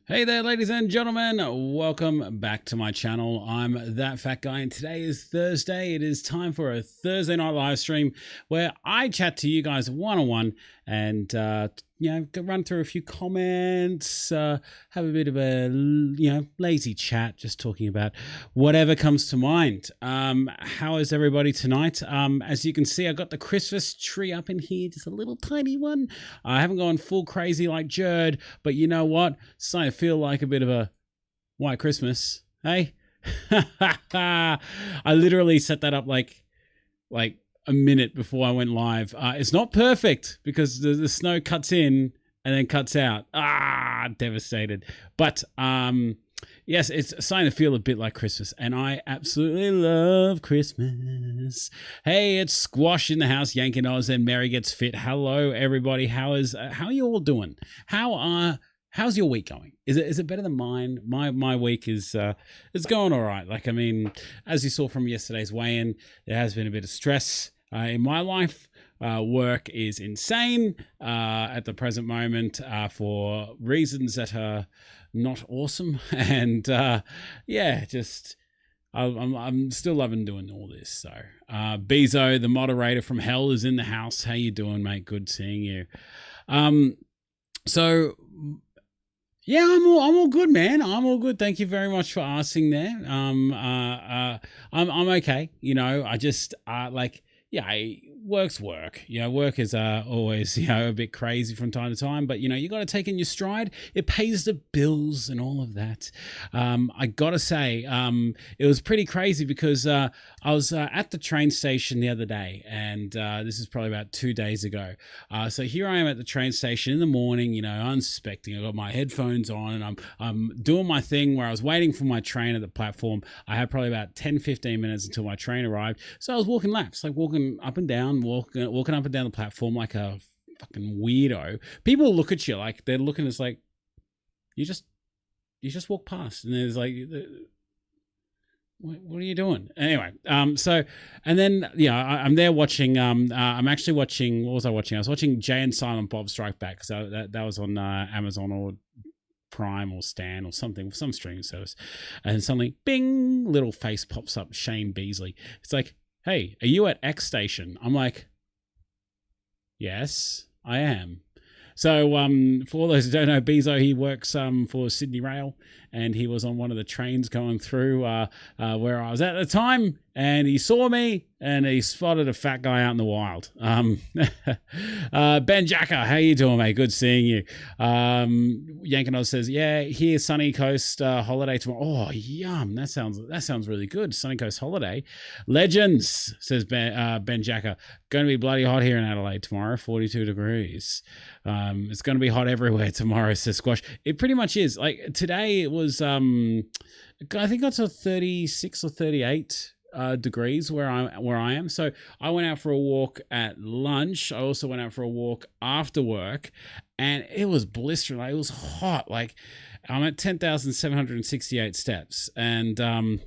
Hey there, ladies and gentlemen. Welcome back to my channel. I'm That Fat Guy, and today is Thursday. It is time for a Thursday night live stream where I chat to you guys one-on-one and, run through a few comments, have a bit of a, lazy chat, just talking about whatever comes to mind. How is everybody tonight? As you can see, I got the Christmas tree up in here, just a little tiny one. I haven't gone full crazy like Jerd, but you know what? Starting to feel like a bit of a white Christmas, hey? I literally set that up like a minute before I went live. It's not perfect because the snow cuts in and then cuts out. Devastated. But yes, it's starting to feel a bit like Christmas, and I absolutely love Christmas. Hey, it's Squash in the house, Yanking Oz, and Mary Gets Fit. Hello, everybody. How are you all doing? How's your week going? Is it better than mine? My week is it's going all right. Like, I mean, as you saw from yesterday's weigh-in, there has been a bit of stress in my life. Work is insane at the present moment for reasons that are not awesome, and I'm still loving doing all this. So Bezo, the moderator from hell, is in the house. How you doing, mate? Good seeing you. Yeah, I'm all good, man. I'm all good. Thank you very much for asking there. I'm okay. You know, I just work's work. You know, work is always, a bit crazy from time to time, but you got to take in your stride. It pays the bills and all of that. I got to say, it was pretty crazy because I was at the train station the other day, and this is probably about 2 days ago. So here I am at the train station in the morning, unsuspecting. I got my headphones on, and I'm doing my thing where I was waiting for my train at the platform. I had probably about 10-15 minutes until my train arrived. So I was walking laps, like walking up and down, walking up and down the platform like a fucking weirdo. People look at you like they're looking. It's like you just walk past, and there's like, what are you doing? Anyway, I'm there watching. I'm actually watching. What was I watching? I was watching Jay and Silent Bob Strike Back. So that was on Amazon or Prime or Stan or something, some streaming service, and suddenly, bing, little face pops up. Shane Beasley. It's like, hey, are you at X station? I'm like, yes, I am. So for all those who don't know, Bezo, he works for Sydney Rail, and he was on one of the trains going through where I was at the time, and he saw me, and he spotted a fat guy out in the wild. Ben Jacker, how you doing, mate? Good seeing you. Yankin says, yeah, here, Sunny Coast holiday tomorrow. Oh, yum. That sounds really good. Sunny Coast holiday. Legends, says Ben Jacker. Going to be bloody hot here in Adelaide tomorrow, 42 degrees. It's going to be hot everywhere tomorrow, says Squash. It pretty much is. Like, today it was, I think got to 36 or 38 degrees where I am. So I went out for a walk at lunch. I also went out for a walk after work, and it was blistering. Like, it was hot. Like, I'm at 10,768 steps, and I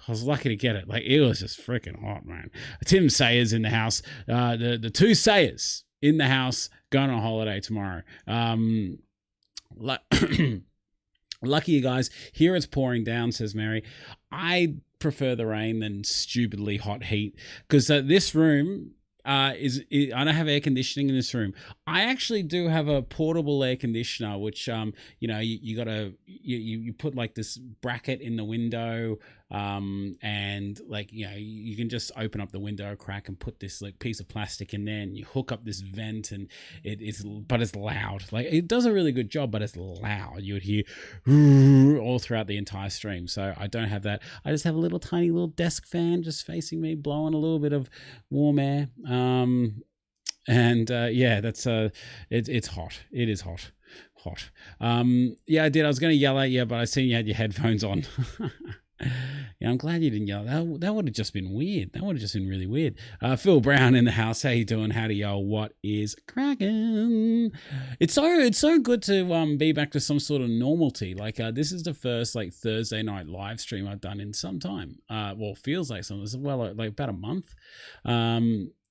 was lucky to get it. Like, it was just freaking hot, man. Tim Sayers in the house. The two Sayers in the house going on holiday tomorrow. Lucky you guys. Here it's pouring down, says Mary. I prefer the rain than stupidly hot heat, because this room I don't have air conditioning in this room. I actually do have a portable air conditioner, which you put like this bracket in the window, and like, you can just open up the window crack and put this like piece of plastic in there, and you hook up this vent, and it's loud. Like, it does a really good job, but it's loud. You would hear all throughout the entire stream. So I don't have that. I just have a tiny little desk fan just facing me, blowing a little bit of warm air. That's it's hot. It is hot. Yeah, I did. I was going to yell at you, but I seen you had your headphones on. Yeah, I'm glad you didn't yell. That would have just been weird. That would have just been really weird. Phil Brown in the house. How you doing? Howdy, y'all. What is cracking? It's so good to be back to some sort of normality. Like, this is the first like Thursday night live stream I've done in some time. Well, feels like some. This is like about a month.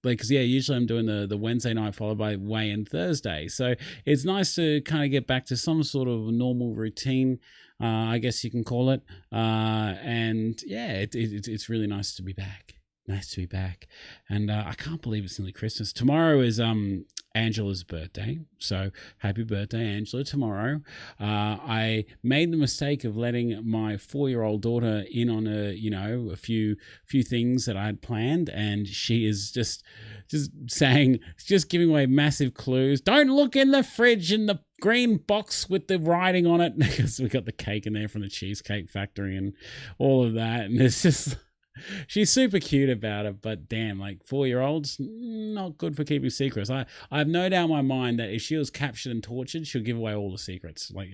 like, because yeah, usually I'm doing the Wednesday night followed by weigh-in Thursday, so it's nice to kind of get back to some sort of normal routine, I guess you can call it, and yeah, it's really nice to be back. Nice to be back. And I can't believe it's nearly Christmas. Tomorrow is Angela's birthday, so happy birthday, Angela, tomorrow. I made the mistake of letting my 4-year-old daughter in on a few things that I had planned, and she is just giving away massive clues. Don't look in the fridge in the green box with the writing on it, because we got the cake in there from the Cheesecake Factory and all of that, and it's just... She's super cute about it, but damn, like 4-year-olds, not good for keeping secrets. I have no doubt in my mind that if she was captured and tortured, she'll give away all the secrets, like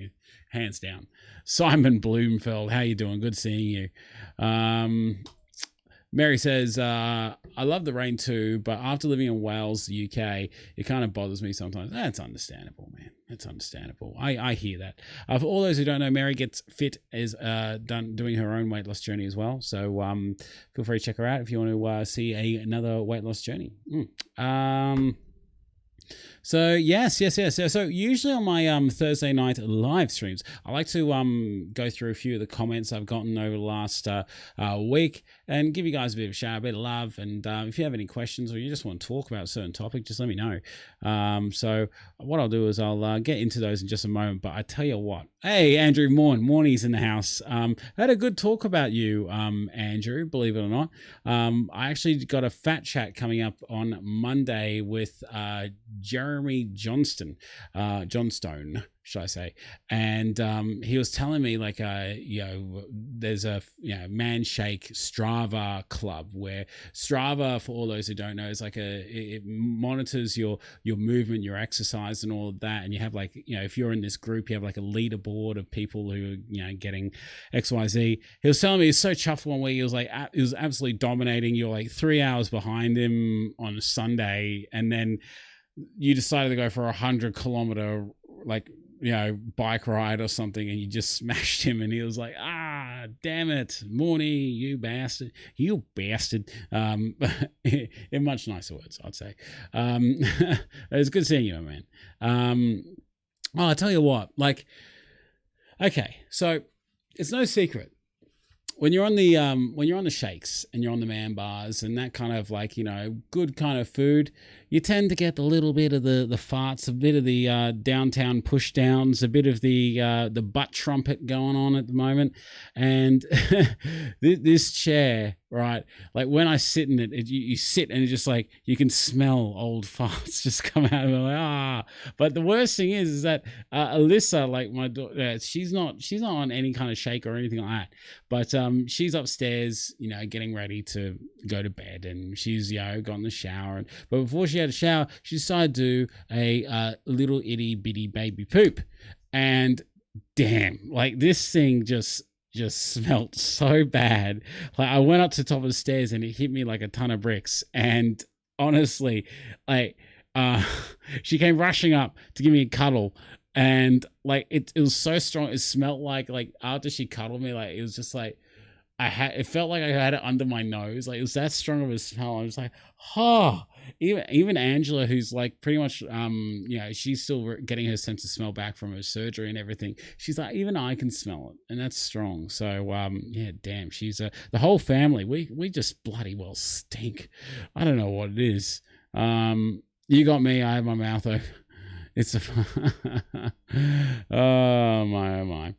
hands down. Simon Bloomfeld, how you doing? Good seeing you. Mary says, I love the rain too, but after living in Wales, the UK, it kind of bothers me sometimes. That's understandable, man. It's understandable. I hear that. For all those who don't know, Mary Gets Fit is doing her own weight loss journey as well. So feel free to check her out if you want to see another weight loss journey. So yes. So usually on my Thursday night live streams, I like to go through a few of the comments I've gotten over the last week and give you guys a bit of a shout, a bit of love. And if you have any questions or you just want to talk about a certain topic, just let me know. So what I'll do is I'll get into those in just a moment. But I tell you what, hey, Andrew Morney's in the house. I had a good talk about you, Andrew, believe it or not. I actually got a fat chat coming up on Monday with Jeremy Johnstone, should I say, and he was telling me like there's a Manshake Strava club, where Strava, for all those who don't know, is like it monitors your movement, your exercise and all of that, and you have like, if you're in this group, you have like a leaderboard of people who are getting XYZ. He was telling me he's so chuffed one week, he was absolutely dominating. You're like 3 hours behind him on a Sunday, and then you decided to go for 100-kilometer bike ride or something, and you just smashed him, and he was like, damn it, Morny, you bastard. In much nicer words, I'd say. It's good seeing you, my man. I'll tell you what, okay, so it's no secret, when you're on the shakes and you're on the man bars and that kind of good kind of food, you tend to get a little bit of the farts, a bit of the downtown push downs, a bit of the butt trumpet going on at the moment. And this chair, right? Like when I sit in it, you sit and it's just like you can smell old farts just come out of it. Like, But the worst thing is that Alyssa, like my daughter, she's not on any kind of shake or anything like that. But she's upstairs, getting ready to go to bed, and she's got in the shower. But before she had a shower, she decided to do a little itty bitty baby poop, and damn, like this thing just smelt so bad. Like I went up to the top of the stairs and it hit me like a ton of bricks. And honestly, she came rushing up to give me a cuddle, and like it was so strong. It smelled like after she cuddled me, like it was just like it felt like I had it under my nose. Like it was that strong of a smell. I was like, even Angela, who's like pretty much, she's still getting her sense of smell back from her surgery and everything. She's like, even I can smell it, and that's strong. So, damn, she's the whole family. We just bloody well stink. I don't know what it is. You got me. I have my mouth open. It's oh my.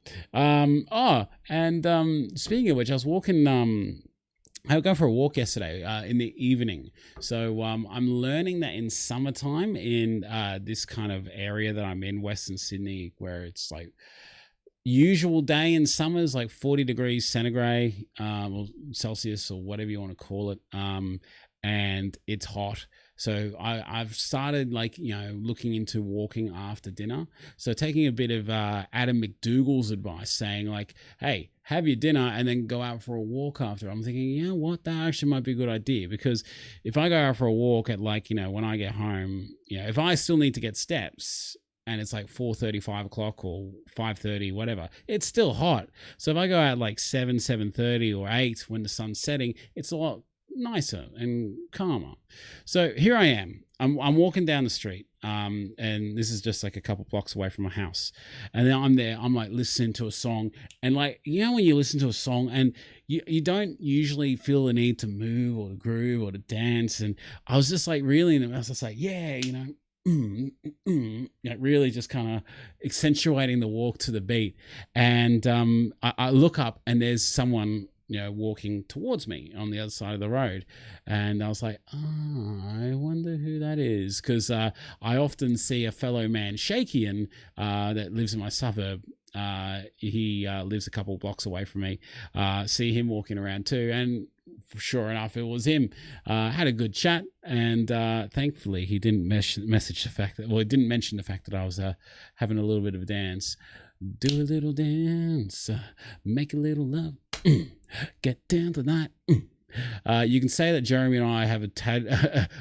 Speaking of which, I was walking. I was going for a walk yesterday in the evening. So I'm learning that in summertime in this kind of area that I'm in, Western Sydney, where it's like usual day in summer is like 40 degrees centigrade or Celsius or whatever you want to call it, and it's hot. So I've started looking into walking after dinner. So taking a bit of Adam McDougall's advice, saying like, hey, have your dinner and then go out for a walk after. I'm thinking, you know what, that actually might be a good idea, because if I go out for a walk at when I get home, if I still need to get steps and it's like 4:30, 5 o'clock or 5:30, whatever, it's still hot. So if I go out like 7:30 or 8 when the sun's setting, it's a lot nicer and calmer. So here I am. I'm walking down the street, and this is just like a couple blocks away from my house. And then I'm there. I'm like listening to a song, and like, you know, when you listen to a song and you don't usually feel the need to move or to groove or to dance. And I was just like really, I was just like, yeah, you know, like really just kind of accentuating the walk to the beat. And I look up and there's someone, you know, walking towards me on the other side of the road. And I was like, oh, I wonder who that is. Because I often see a fellow man, Shakian, that lives in my suburb. He lives a couple blocks away from me. See him walking around too. And sure enough, it was him. Had a good chat. And thankfully, he didn't message the fact that, well, he didn't mention the fact that I was having a little bit of a dance. Do a little dance, make a little love, get down tonight. You can say that Jeremy and I have are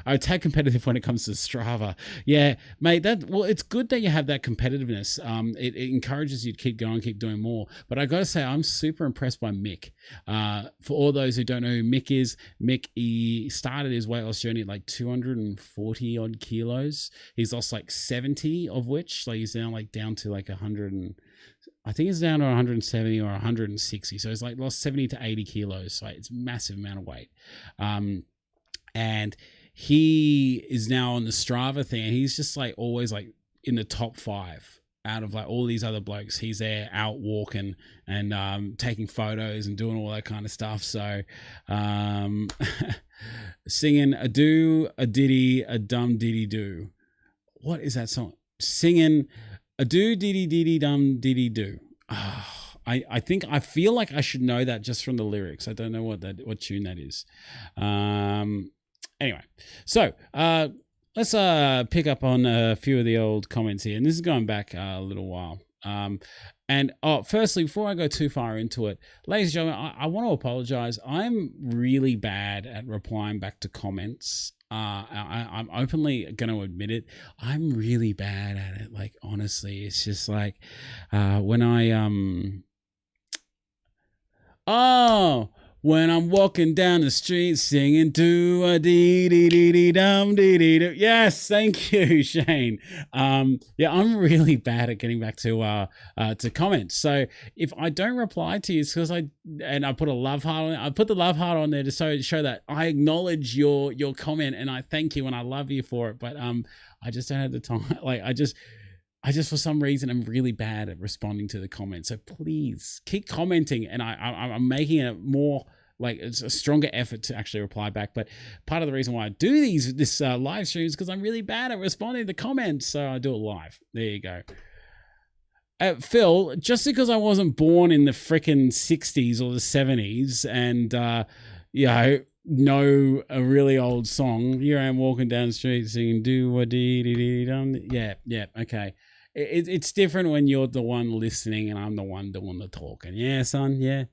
a tad competitive when it comes to Strava. Yeah, mate, it's good that you have that competitiveness. It encourages you to keep going, keep doing more. But I got to say, I'm super impressed by Mick. For all those who don't know who Mick is, Mick, he started his weight loss journey at like 240 odd kilos. He's lost like 70 of which, like he's now like down to like 100 and I think it's down to 170 or 160. So it's like lost 70 to 80 kilos. So it's a massive amount of weight. And he is now on the Strava thing. And he's just like always like in the top 5 out of like all these other blokes. He's there out walking and taking photos and doing all that kind of stuff. So singing a do, a diddy, a dum diddy do. What is that song? Singing a do diddy diddy dum diddy do. Oh, I think I feel like I should know that just from the lyrics. I don't know what tune that is. Anyway, so let's pick up on a few of the old comments here, and this is going back a little while. And firstly, before I go too far into it, ladies and gentlemen, I want to apologize. I'm really bad at replying back to comments. I'm openly going to admit it. I'm really bad at it. Like, honestly, it's just like when I'm walking down the street singing do a dee dee dee dee dum dee dee doo. Yes, thank you, Shane. Yeah, I'm really bad at getting back to comments. So if I don't reply to you, it's because I put a love heart on it. I put the love heart on there to show that I acknowledge your comment and I thank you and I love you for it. But I just don't have the time. Like I just for some reason I'm really bad at responding to the comments. So please keep commenting, and I'm making it more like it's a stronger effort to actually reply back. But part of the reason why I do this live stream is because I'm really bad at responding to comments. So I do it live. There you go. Phil, just because I wasn't born in the frickin' 60s or the 70s and know a really old song, here I am walking down the street singing do a dee dee dee dum. Yeah, okay. It's different when you're the one listening and I'm the one doing the talking. Yeah, son, yeah.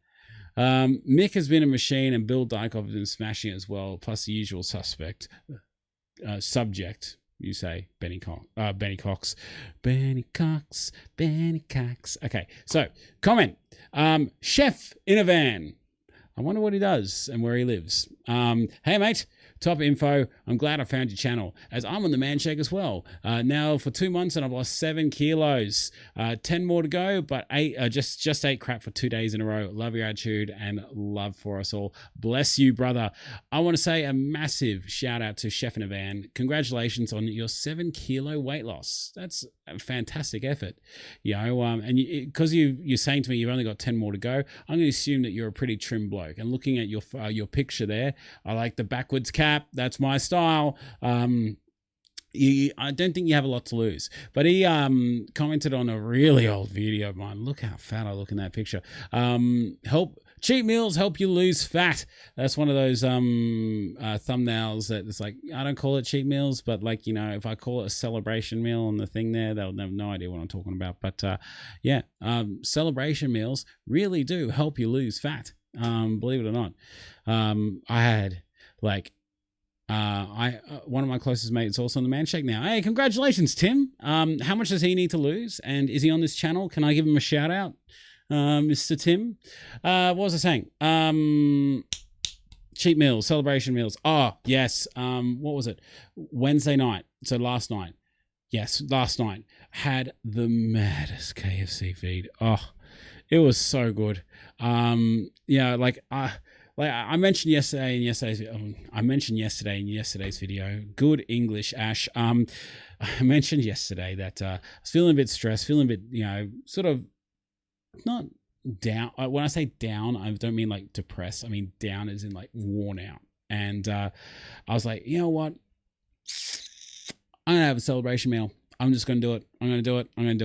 Mick has been a machine and Bill Dykhoff has been smashing as well, plus the usual subject, you say, Benny Cox. Okay, so comment. Chef in a van. I wonder what he does and where he lives. Hey, mate. Top info. I'm glad I found your channel as I'm on the man shake as well. Now for 2 months and I've lost 7 kilos. 10 more to go, but just ate crap for 2 days in a row. Love your attitude and love for us all. Bless you, brother. I want to say a massive shout out to Chef in a Van. Congratulations on your 7 kilo weight loss. That's a fantastic effort. You know, and because you're saying to me you've only got 10 more to go, I'm going to assume that you're a pretty trim bloke. And looking at your picture there, I like the backwards cap. That's my style. I don't think you have a lot to lose. But he commented on a really old video of mine. Look how fat I look in that picture. Cheat meals help you lose fat. That's one of those thumbnails that it's like, I don't call it cheat meals, but like, you know, if I call it a celebration meal on the thing there, they'll have no idea what I'm talking about. But yeah, celebration meals really do help you lose fat. Believe it or not. I had like one of my closest mates also on the man shake now. Hey, congratulations, Tim. How much does he need to lose? And is he on this channel? Can I give him a shout out? Mr. Tim. What was I saying? cheat meals, celebration meals. Oh, yes. What was it? Wednesday night. So last night. Yes, last night. Had the maddest KFC feed. Oh, it was so good. Yeah, like I mentioned yesterday in yesterday's video. Good English, Ash. I mentioned yesterday that I was feeling a bit stressed, feeling a bit, sort of not down. When I say down, I don't mean like depressed. I mean down as in like worn out. And I was like, you know what? I'm gonna have a celebration meal. I'm just gonna do it. I'm gonna do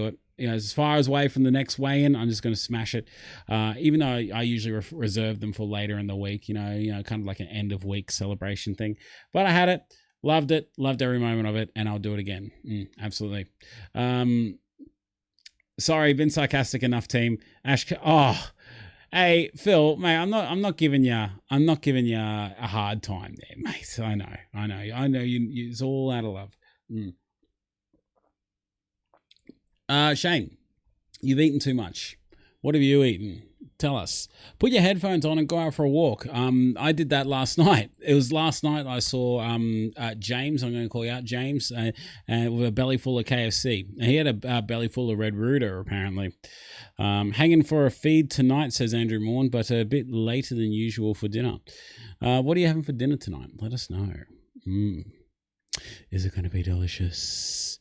it. As far as away from the next weigh-in, I'm just gonna smash it. Even though I usually reserve them for later in the week, kind of like an end of week celebration thing. But I had it, loved every moment of it, and I'll do it again. Absolutely. Sorry, been sarcastic enough, team. Ash. Oh, hey, Phil, mate. I'm not giving you a hard time there, mate. I know. You it's all out of love. Shane, you've eaten too much. What have you eaten? Tell us. Put your headphones on and go out for a walk. I did that last night. It was last night I saw James. I'm going to call you out, James, with a belly full of KFC. He had a belly full of Red Rooter, apparently. Hanging for a feed tonight, says Andrew Morn, but a bit later than usual for dinner. What are you having for dinner tonight? Let us know. Is it going to be delicious?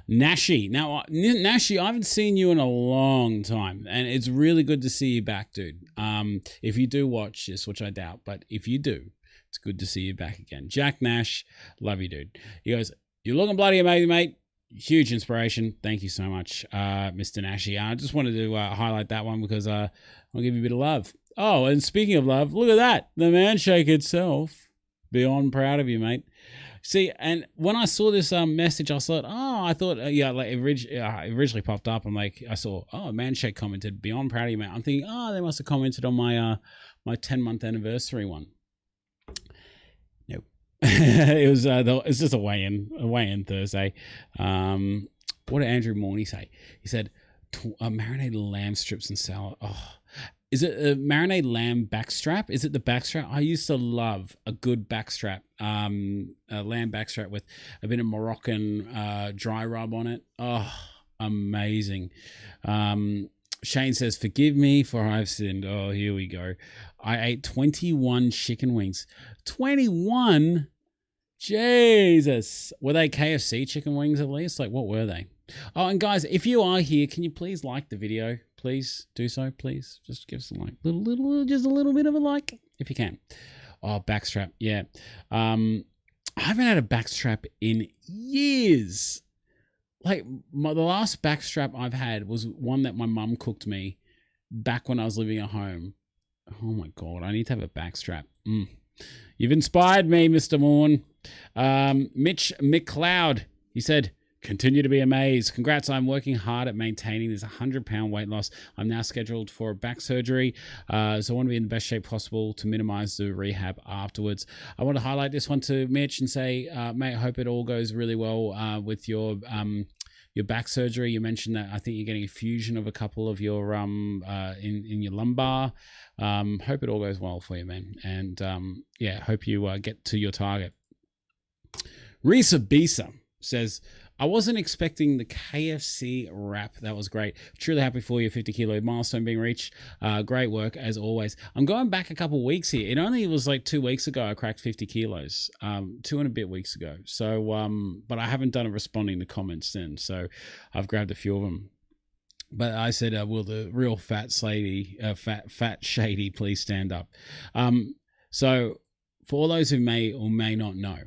Nashi. Now, Nashi, I haven't seen you in a long time, and it's really good to see you back, dude. If you do watch this, which I doubt, but if you do, it's good to see you back again. Jack Nash, love you, dude. He goes, you're looking bloody amazing, mate. Huge inspiration. Thank you so much, Mr. Nashi. I just wanted to highlight that one because I'll give you a bit of love. Oh, and speaking of love, look at that. The Manshake itself. Beyond proud of you, mate. See, and when I saw this message, I thought, it originally popped up. I'm like, I saw, Manshake commented, beyond proud of you, mate. I'm thinking, they must have commented on my 10-month anniversary one. Nope. It's just a weigh-in Thursday. What did Andrew Morney say? He said, marinated lamb strips and salad. Oh, is it a marinated lamb backstrap? Is it the backstrap? I used to love a good backstrap, a lamb backstrap with a bit of Moroccan dry rub on it. Oh, amazing. Shane says, forgive me for I've sinned. Oh, here we go. I ate 21 chicken wings. 21? Jesus. Were they KFC chicken wings at least? Like, what were they? Oh, and guys, if you are here, can you please like the video? Please do so, please. Just give us a like. Just a little bit of a like, if you can. Oh, backstrap, yeah. I haven't had a backstrap in years. Like, the last backstrap I've had was one that my mum cooked me back when I was living at home. Oh my God, I need to have a backstrap. You've inspired me, Mr. Morn. Mitch McLeod, he said, continue to be amazed. Congrats, I'm working hard at maintaining this 100-pound weight loss. I'm now scheduled for a back surgery, so I want to be in the best shape possible to minimize the rehab afterwards. I want to highlight this one to Mitch and say, mate, I hope it all goes really well with your back surgery. You mentioned that I think you're getting a fusion of a couple of your in your lumbar. Hope it all goes well for you, man. And hope you get to your target. Risa Bisa says, I wasn't expecting the KFC wrap. That was great. Truly happy for your 50-kilo milestone being reached. Great work as always. I'm going back a couple of weeks here. It only was like 2 weeks ago I cracked 50 kilos, 2 and a bit weeks ago. So, but I haven't done a responding to comments since. So I've grabbed a few of them. But I said, will the real fat shady please stand up? So for all those who may or may not know,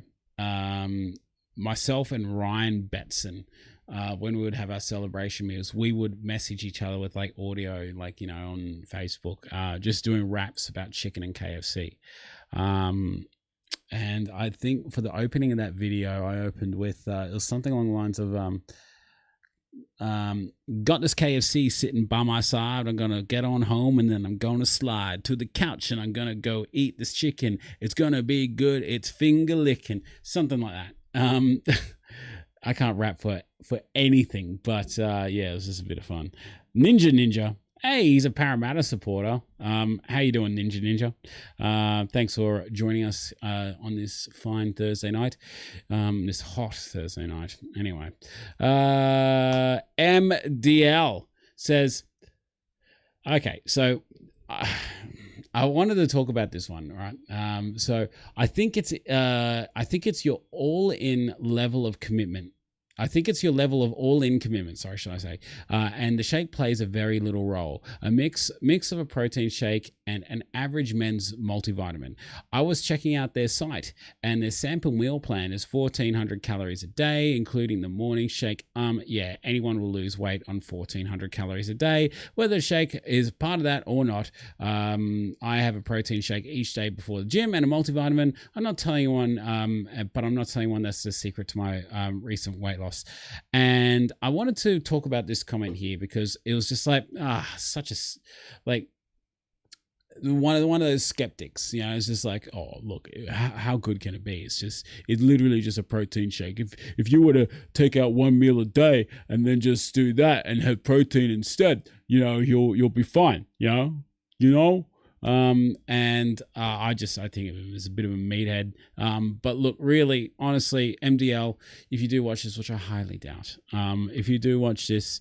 myself and Ryan Betson, when we would have our celebration meals, we would message each other with like audio, like, on Facebook, just doing raps about chicken and KFC. And I think for the opening of that video, I opened with, it was something along the lines of, got this KFC sitting by my side. I'm going to get on home and then I'm going to slide to the couch and I'm going to go eat this chicken. It's going to be good. It's finger licking, something like that. I can't rap for anything, but it was just a bit of fun. Ninja, Hey, he's a Parramatta supporter. How you doing, Ninja? Thanks for joining us on this fine Thursday night, this hot Thursday night. Anyway, MDL says, okay, so I wanted to talk about this one, right? So I think it's your all-in level of commitment. I think it's your level of all-in commitment, sorry, should I say. And the shake plays a very little role. A mix of a protein shake and an average men's multivitamin. I was checking out their site, and their sample meal plan is 1,400 calories a day, including the morning shake. Yeah, anyone will lose weight on 1,400 calories a day, whether the shake is part of that or not. I have a protein shake each day before the gym and a multivitamin. I'm not telling you one, but I'm not telling one that's the secret to my recent weight loss. And I wanted to talk about this comment here because it was just like such a one of those skeptics, you know. It's just like, oh look, how good can it be? It's literally just a protein shake. If you were to take out one meal a day and then just do that and have protein instead, you know, you'll be fine. I think it was a bit of a meathead. But look, really, honestly, MDL, if you do watch this, which I highly doubt, if you do watch this,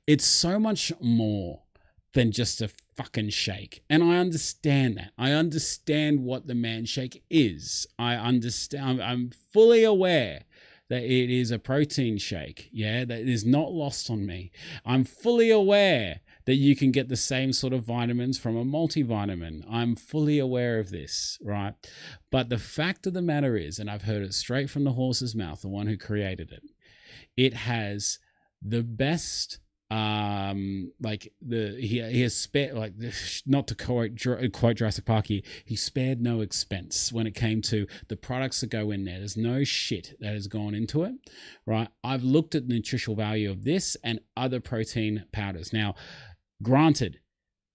it's so much more than just a fucking shake. And I understand that. I understand what the man shake is. I'm fully aware that it is a protein shake. Yeah, that is not lost on me. I'm fully aware that you can get the same sort of vitamins from a multivitamin. I'm fully aware of this, right? But the fact of the matter is, and I've heard it straight from the horse's mouth, the one who created it, it has the best, he has spared, like, not to quote Jurassic Park here, he spared no expense when it came to the products that go in there. There's no shit that has gone into it, right? I've looked at the nutritional value of this and other protein powders. Now, granted,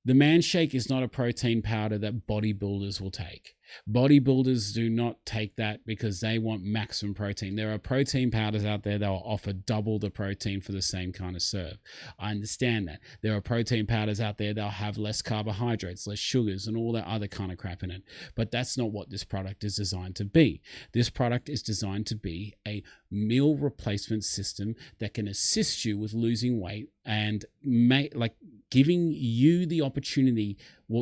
the man shake is not a protein powder that bodybuilders will take. Bodybuilders do not take that because they want maximum protein. There are protein powders out there that will offer double the protein for the same kind of serve. I understand that. There are protein powders out there that'll have less carbohydrates, less sugars, and all that other kind of crap in it. But that's not what this product is designed to be. This product is designed to be a meal replacement system that can assist you with losing weight and giving you the opportunity,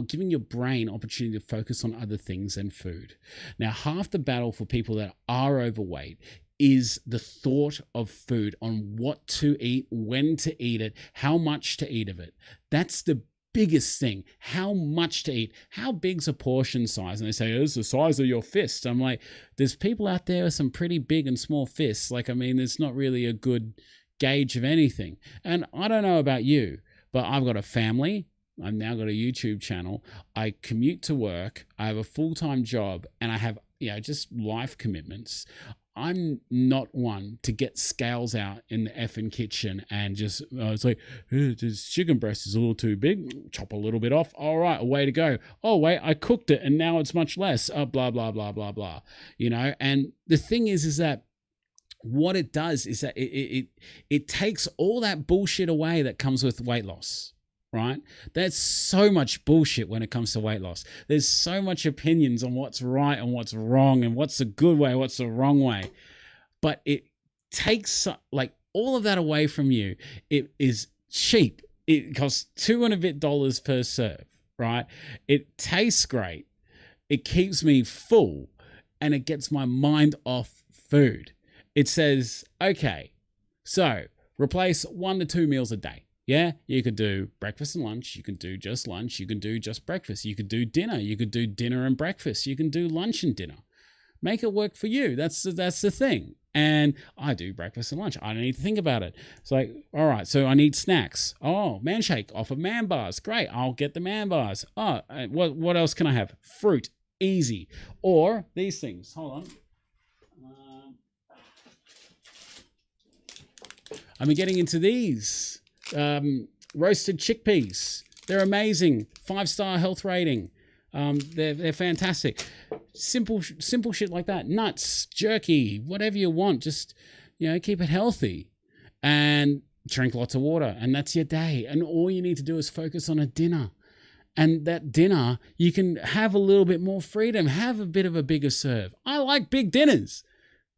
giving your brain opportunity to focus on other things than food. Now, half the battle for people that are overweight is the thought of food, on what to eat, when to eat it, how much to eat of it. That's the biggest thing. How much to eat? How big's a portion size? And they say, it's the size of your fist. I'm like, there's people out there with some pretty big and small fists. Like, I mean, it's not really a good gauge of anything. And I don't know about you, but I've got a family. I've now got a YouTube channel. I commute to work. I have a full-time job, and I have, just life commitments. I'm not one to get scales out in the effing kitchen and just, it's like, this chicken breast is a little too big. Chop a little bit off. All right, away to go. Oh, wait, I cooked it and now it's much less. Blah, blah, blah, blah, blah. And the thing is that what it does is that it takes all that bullshit away that comes with weight loss. Right? There's so much bullshit when it comes to weight loss. There's so much opinions on what's right and what's wrong and what's the good way, what's the wrong way. But it takes all of that away from you. It is cheap. It costs $2 and a bit per serve, right? It tastes great. It keeps me full, and it gets my mind off food. It says, okay, so replace 1 to 2 meals a day. Yeah, you could do breakfast and lunch. You can do just lunch. You can do just breakfast. You could do dinner. You could do dinner and breakfast. You can do lunch and dinner. Make it work for you. That's the thing. And I do breakfast and lunch. I don't need to think about it. It's like, all right, so I need snacks. Oh, man shake, offer man bars. Great, I'll get the man bars. Oh, what else can I have? Fruit, easy. Or these things. Hold on. I've been getting into these. Roasted chickpeas. They're amazing. 5-star health rating. They're fantastic. Simple shit like that. Nuts, jerky, whatever you want. Just, keep it healthy. And drink lots of water, and that's your day. And all you need to do is focus on a dinner. And that dinner, you can have a little bit more freedom, have a bit of a bigger serve. I like big dinners.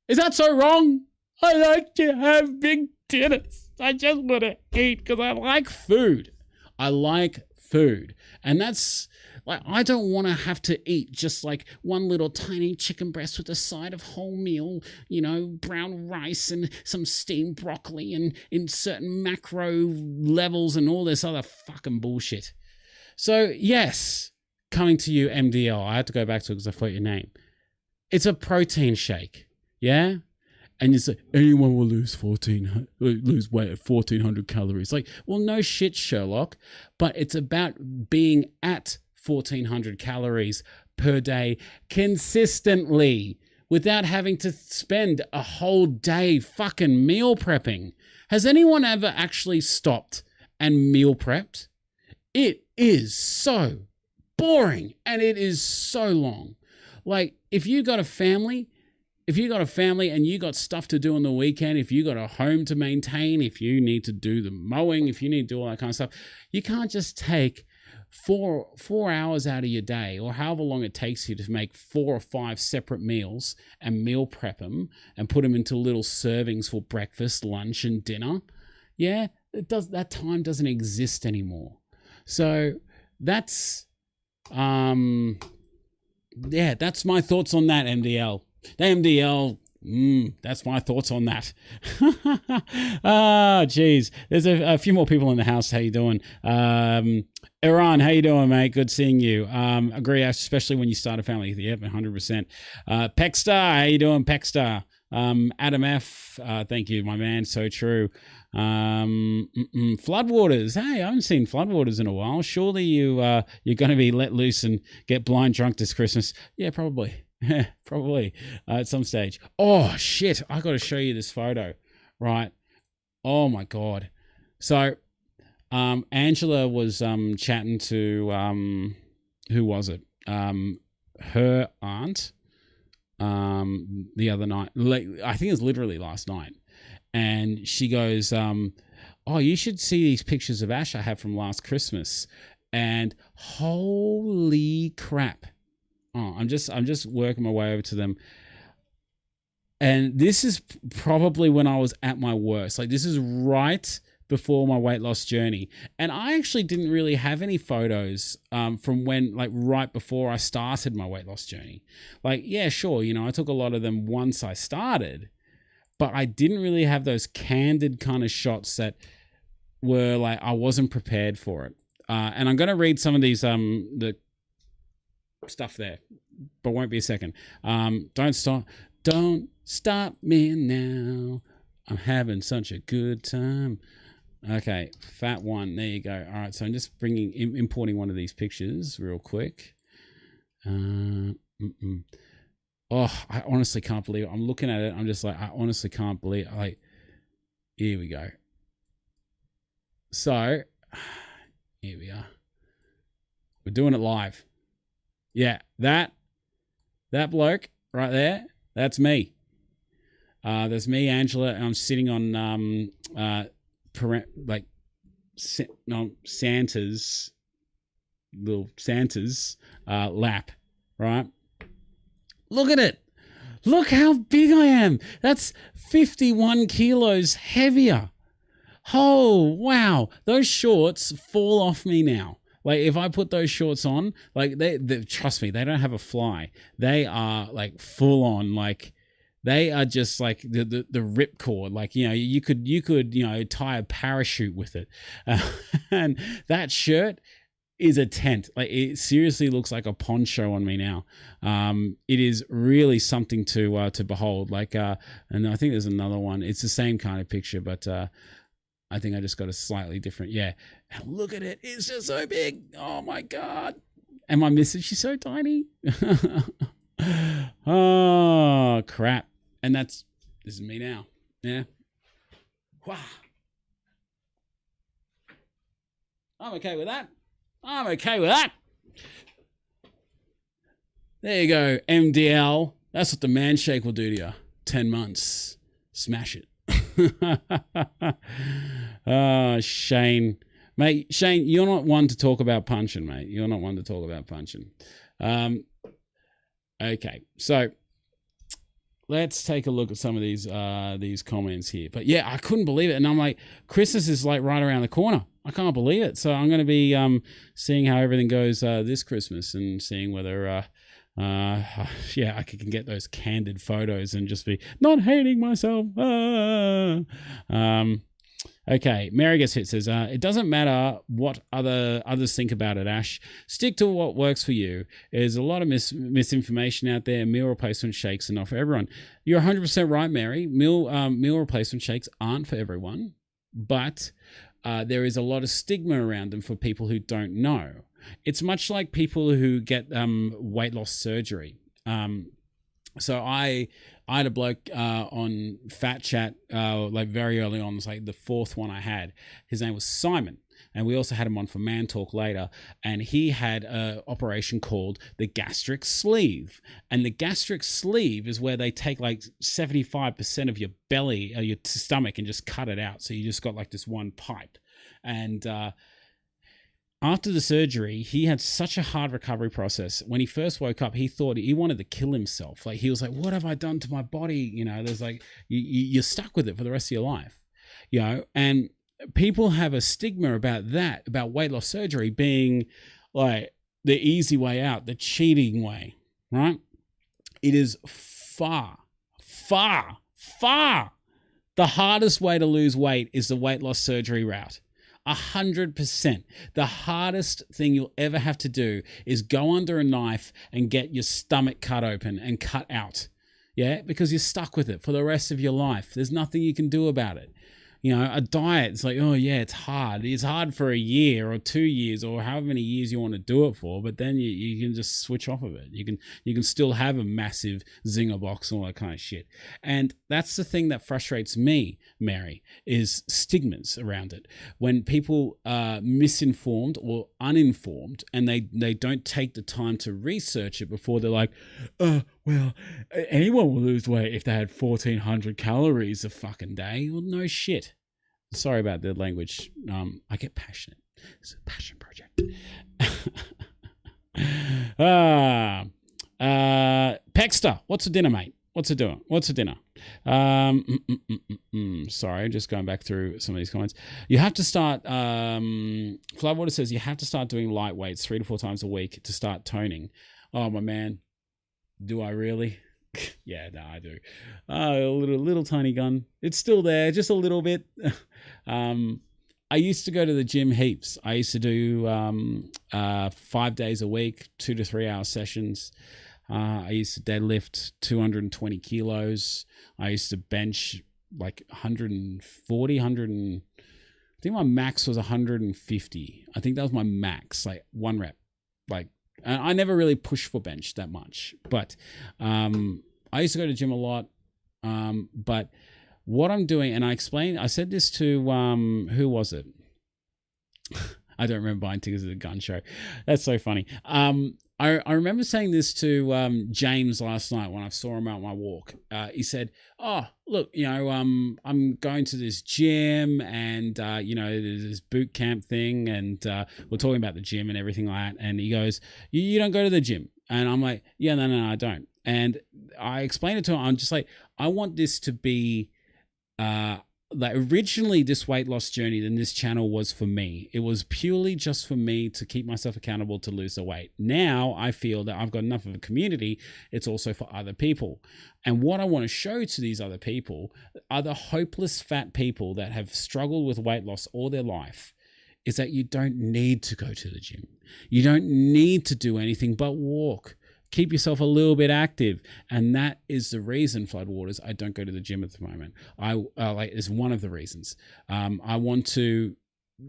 Is that so wrong? I like to have big dinners. I just want to eat because I like food. I like food. And that's like, I don't want to have to eat just like one little tiny chicken breast with a side of wholemeal, you know, brown rice and some steamed broccoli and in certain macro levels and all this other fucking bullshit. So yes, coming to you, MDL. I had to go back to it because I forgot your name. It's a protein shake, yeah? And you say, anyone will lose weight at 1,400 calories. Like, well, no shit, Sherlock. But it's about being at 1,400 calories per day consistently without having to spend a whole day fucking meal prepping. Has anyone ever actually stopped and meal prepped? It is so boring and it is so long. Like, if you got a family and you got stuff to do on the weekend, if you got a home to maintain, if you need to do the mowing, if you need to do all that kind of stuff, you can't just take four hours out of your day or however long it takes you to make 4 or 5 separate meals and meal prep them and put them into little servings for breakfast, lunch, and dinner. Yeah, that time doesn't exist anymore. So that's that's my thoughts on that, MDL. MDL, that's my thoughts on that. Geez. There's a few more people in the house. How you doing? Iran, how you doing, mate? Good seeing you. Agree, especially when you start a family. Yep, 100%. Peckstar, how you doing, Peckstar? Adam F, thank you, my man. So true. Floodwaters. Hey, I haven't seen Floodwaters in a while. Surely you're going to be let loose and get blind drunk this Christmas. Yeah, probably. Probably at some stage. Oh shit! I got to show you this photo, right? Oh my god! So, Angela was chatting to who was it? Her aunt. The other night, I think it was literally last night, and she goes, "Oh, you should see these pictures of Ash I have from last Christmas," and holy crap! Oh, I'm just working my way over to them. And this is probably when I was at my worst. Like, this is right before my weight loss journey. And I actually didn't really have any photos from when, like, right before I started my weight loss journey. Like, yeah, sure, you know, I took a lot of them once I started, but I didn't really have those candid kind of shots that were like, I wasn't prepared for it. And I'm going to read some of these, the stuff there, but won't be a second. Don't stop me now, I'm having such a good time. Okay, fat one, there you go. All right, so I'm just importing one of these pictures real quick. Oh, I honestly can't believe it. I'm looking at it, I'm just like, I honestly can't believe it. Like, here we go. So here we are, we're doing it live. Yeah, that bloke right there, that's me. That's me, Angela, and I'm sitting on Santa's lap, right? Look at it. Look how big I am. That's 51 kilos heavier. Oh, wow. Those shorts fall off me now. Like, if I put those shorts on, like, they trust me, they don't have a fly. They are like full on, like, they are just like the ripcord. Like, you know, you could, you know, tie a parachute with it. And that shirt is a tent. Like, it seriously looks like a poncho on me now. It is really something to behold. Like, and I think there's another one. It's the same kind of picture, but I think I just got a slightly different. Yeah. Look at it. It's just so big. Oh my God. And my missus, she's so tiny. Oh, crap. And this is me now. Yeah. Wow. I'm okay with that. I'm okay with that. There you go. MDL. That's what the man shake will do to you. 10 months. Smash it. Shane. Mate, Shane, you're not one to talk about punching, mate. You're not one to talk about punching. Okay, so let's take a look at some of these comments here. But yeah, I couldn't believe it. And I'm like, Christmas is like right around the corner. I can't believe it. So I'm going to be seeing how everything goes this Christmas and seeing whether yeah, I can get those candid photos and just be not hating myself. Okay, Mary Gets Hit says, it doesn't matter what others think about it, Ash. Stick to what works for you. There's a lot of misinformation out there. Meal replacement shakes are not for everyone. You're 100% right, Mary. Meal replacement shakes aren't for everyone, but there is a lot of stigma around them for people who don't know. It's much like people who get weight loss surgery. So I had a bloke on Fat Chat like very early on. It was like the fourth one I had. His name was Simon. And we also had him on for Man Talk later. And he had an operation called the gastric sleeve. And the gastric sleeve is where they take like 75% of your belly, your stomach, and just cut it out. So you just got like this one pipe. And after the surgery, he had such a hard recovery process. When he first woke up, he thought he wanted to kill himself. Like he was like, what have I done to my body? You know, there's like, you're stuck with it for the rest of your life, you know? And people have a stigma about that, about weight loss surgery being like the easy way out, the cheating way, right? It is far, far, far the hardest way to lose weight is the weight loss surgery route. 100%. The hardest thing you'll ever have to do is go under a knife and get your stomach cut open and cut out. Yeah, because you're stuck with it for the rest of your life. There's nothing you can do about it. You know, a diet, it's like, oh yeah, it's hard. It's hard for a year or 2 years or however many years you want to do it for, but then you can just switch off of it. You can still have a massive zinger box and all that kind of shit. And that's the thing that frustrates me, Mary, is stigmas around it. When people are misinformed or uninformed and they don't take the time to research it before they're like, well, anyone will lose weight if they had 1,400 calories a fucking day. Well, no shit. Sorry about the language. I get passionate. It's a passion project. Pexter, what's for dinner, mate? What's for dinner? Sorry, just going back through some of these comments. You have to start, Floodwater says you have to start doing light weights 3 to 4 times a week to start toning. Oh, my man. Do I really? Yeah, no, I do. A little tiny gun. It's still there, just a little bit. I used to go to the gym heaps. I used to do 5 days a week, 2 to 3 hour sessions. I used to deadlift 220 kilos. I used to bench like 140, I think my max was 150. I think that was my max, like 1 rep. Like, I never really pushed for bench that much, but I used to go to the gym a lot. But what I'm doing, and I said this to, who was it? I don't remember buying tickets at the gun show. That's so funny. I remember saying this to James last night when I saw him out my walk. He said, oh, look, you know, I'm going to this gym and, you know, there's this boot camp thing and we're talking about the gym and everything like that. And he goes, you don't go to the gym. And I'm like, yeah, no, I don't. And I explained it to him. I'm just like, I want this to be like originally this weight loss journey, then this channel was for me. It was purely just for me to keep myself accountable to lose the weight. Now I feel that I've got enough of a community. It's also for other people. And what I want to show to these other people, other hopeless fat people that have struggled with weight loss all their life, is that you don't need to go to the gym. You don't need to do anything but walk. Keep yourself a little bit active. And that is the reason, Floodwaters, I don't go to the gym at the moment. Is one of the reasons. I want to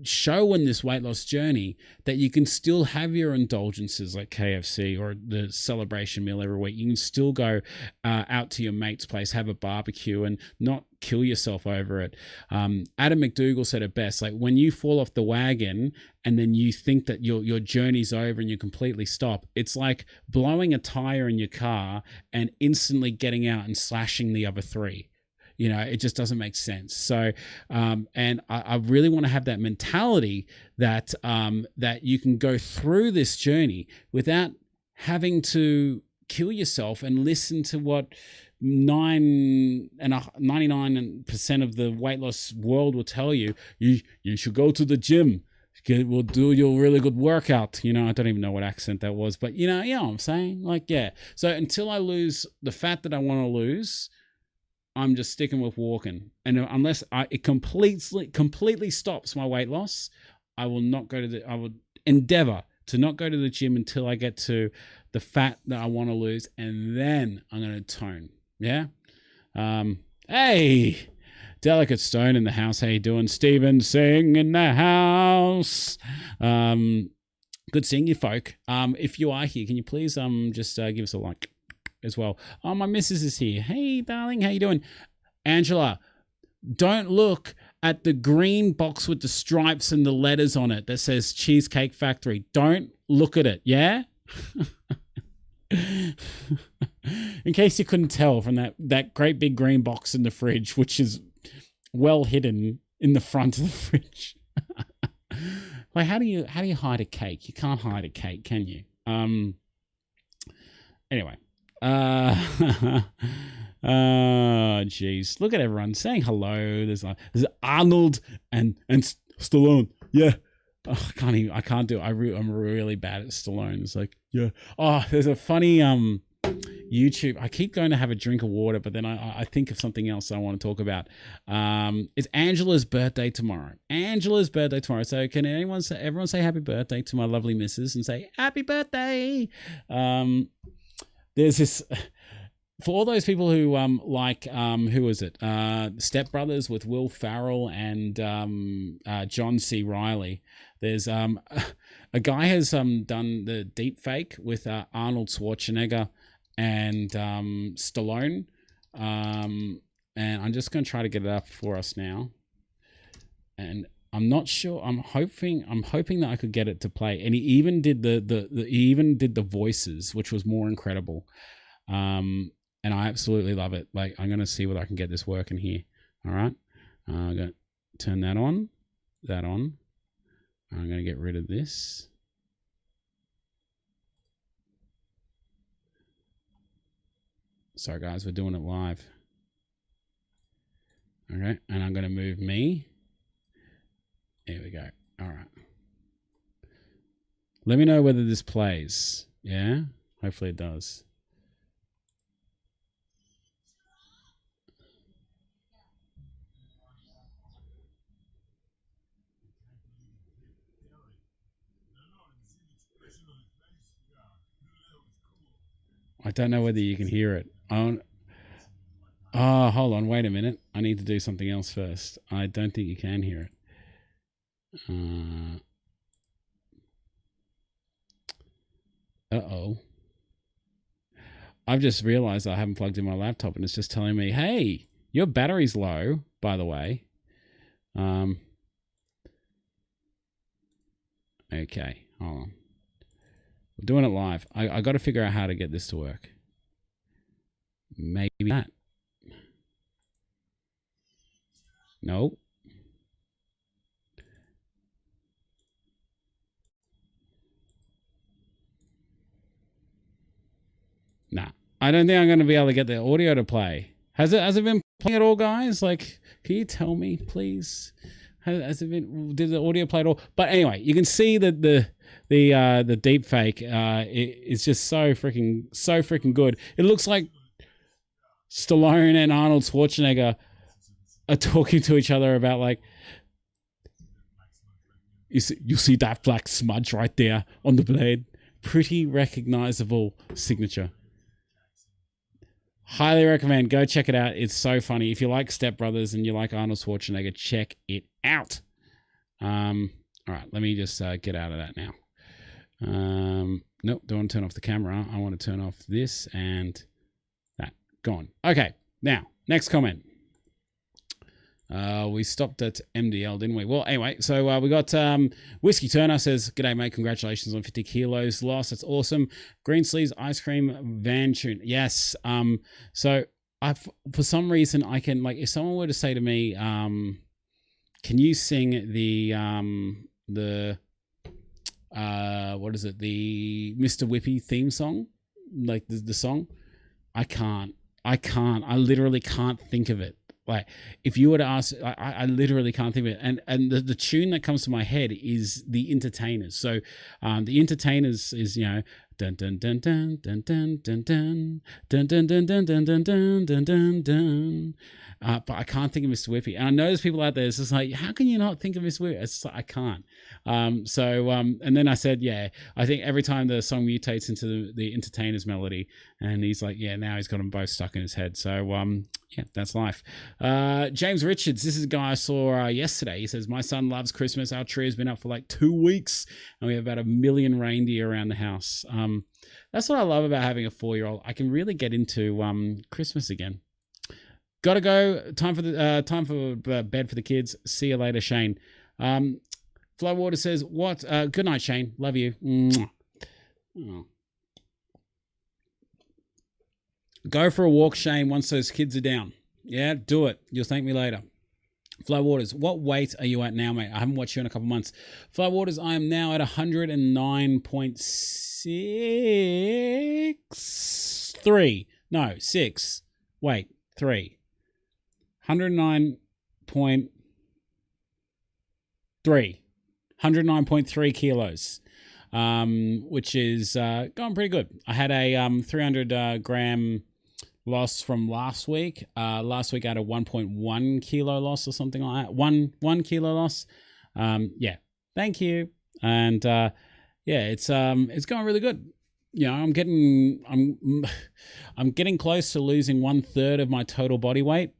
show in this weight loss journey that you can still have your indulgences like KFC or the celebration meal every week. You can still go out to your mate's place, have a barbecue and not kill yourself over it. Adam McDougall said it best, like when you fall off the wagon and then you think that your journey's over and you completely stop, it's like blowing a tire in your car and instantly getting out and slashing the other 3. You know, it just doesn't make sense. So, and I really want to have that mentality that that you can go through this journey without having to kill yourself and listen to what 99% of the weight loss world will tell you. You should go to the gym. We'll do your really good workout. You know, I don't even know what accent that was, but you know what I'm saying? Like, yeah. So until I lose the fat that I want to lose, I'm just sticking with walking. And unless it completely stops my weight loss, I will endeavor to not go to the gym until I get to the fat that I want to lose. And then I'm going to tone. Yeah. Hey, Delicate Stone in the house. How you doing? Steven Singh in the house. Good seeing you, folk. If you are here, can you please just give us a like as well? Oh, my missus is here. Hey, darling, how you doing? Angela, don't look at the green box with the stripes and the letters on it that says Cheesecake Factory. Don't look at it, yeah? In case you couldn't tell from that great big green box in the fridge, which is well hidden in the front of the fridge. Like, how do you hide a cake? You can't hide a cake, can you? Anyway. Geez. Look at everyone saying hello. There's Arnold and Stallone. Yeah. Oh, I can't do it. I'm really bad at Stallone. It's like, yeah. Oh, there's a funny YouTube. I keep going to have a drink of water, but then I think of something else I want to talk about. It's Angela's birthday tomorrow. So can everyone say happy birthday to my lovely missus and say happy birthday? There's this for all those people who who was it? Step Brothers with Will Ferrell and John C. Reilly. There's a guy has done the deep fake with Arnold Schwarzenegger and Stallone, and I'm just going to try to get it up for us now. And I'm not sure. I'm hoping that I could get it to play. And he even did the voices, which was more incredible. And I absolutely love it. Like, I'm going to see whether I can get this working here. All right. I'm going to turn that on. I'm going to get rid of this. Sorry, guys. We're doing it live. Okay. And I'm going to move me. There we go. All right. Let me know whether this plays. Yeah? Hopefully it does. I don't know whether you can hear it. Oh, hold on. Wait a minute. I need to do something else first. I don't think you can hear it. Uh-oh. I've just realized I haven't plugged in my laptop and it's just telling me, hey, your battery's low, by the way. Okay, hold on. We're doing it live. I got to figure out how to get this to work. Maybe that. No. Nah. I don't think I'm going to be able to get the audio to play. Has it been playing at all, guys? Like, can you tell me, please? Has it been? Did the audio play at all? But anyway, you can see that the deep fake is just so freaking good. It looks like Stallone and Arnold Schwarzenegger are talking to each other about, like, you see that black smudge right there on the blade. Pretty recognizable signature. Highly recommend. Go check it out. It's so funny. If you like Step Brothers and you like Arnold Schwarzenegger, check it out. All right, let me just get out of that now. Nope, don't want to turn off the camera. I want to turn off this and that. Gone. Okay, now, next comment. We stopped at MDL, didn't we? Well, anyway, so we got Whiskey Turner says, "G'day, mate. Congratulations on 50 kilos lost. That's awesome. Green Sleeves Ice Cream Van Tune. Yes. So for some reason I can, like, if someone were to say to me, can you sing the what is it, the Mr. Whippy theme song, like the song, I can't. I literally can't think of it. Like, if you were to ask, I literally can't think of it. And the tune that comes to my head is The Entertainers. So The Entertainers is, you know, dun dun dun dun dun dun dun dun dun dun dun dun dun dun dun dun dun dun. But I can't think of Mr. Whippy. And I know there's people out there, it's just like, how can you not think of Mr. Whippy? It's just like, I can't. And then I said, yeah, I think every time the song mutates into the Entertainers melody, and he's like, yeah, now he's got them both stuck in his head. So, yeah, that's life. James Richards, this is a guy I saw yesterday. He says, my son loves Christmas. Our tree has been up for like 2 weeks, and we have about 1 million reindeer around the house. That's what I love about having a 4-year-old. I can really get into Christmas again. Gotta go. Time for bed for the kids. See you later, Shane. Flywater says, what? Good night, Shane. Love you. Oh. Go for a walk, Shane, once those kids are down. Yeah, do it. You'll thank me later. Flywaters, what weight are you at now, mate? I haven't watched you in a couple months. Flywaters, I am now at 109.63. No, 6. Wait, 3. 109.3. 109.3 kilos, which is going pretty good. I had a 300 gram loss from last week. Last week I had a 1.1 kilo loss or something like that. One kilo loss. Yeah, thank you. And yeah, it's going really good. You know, I'm getting close to losing 1/3 of my total body weight.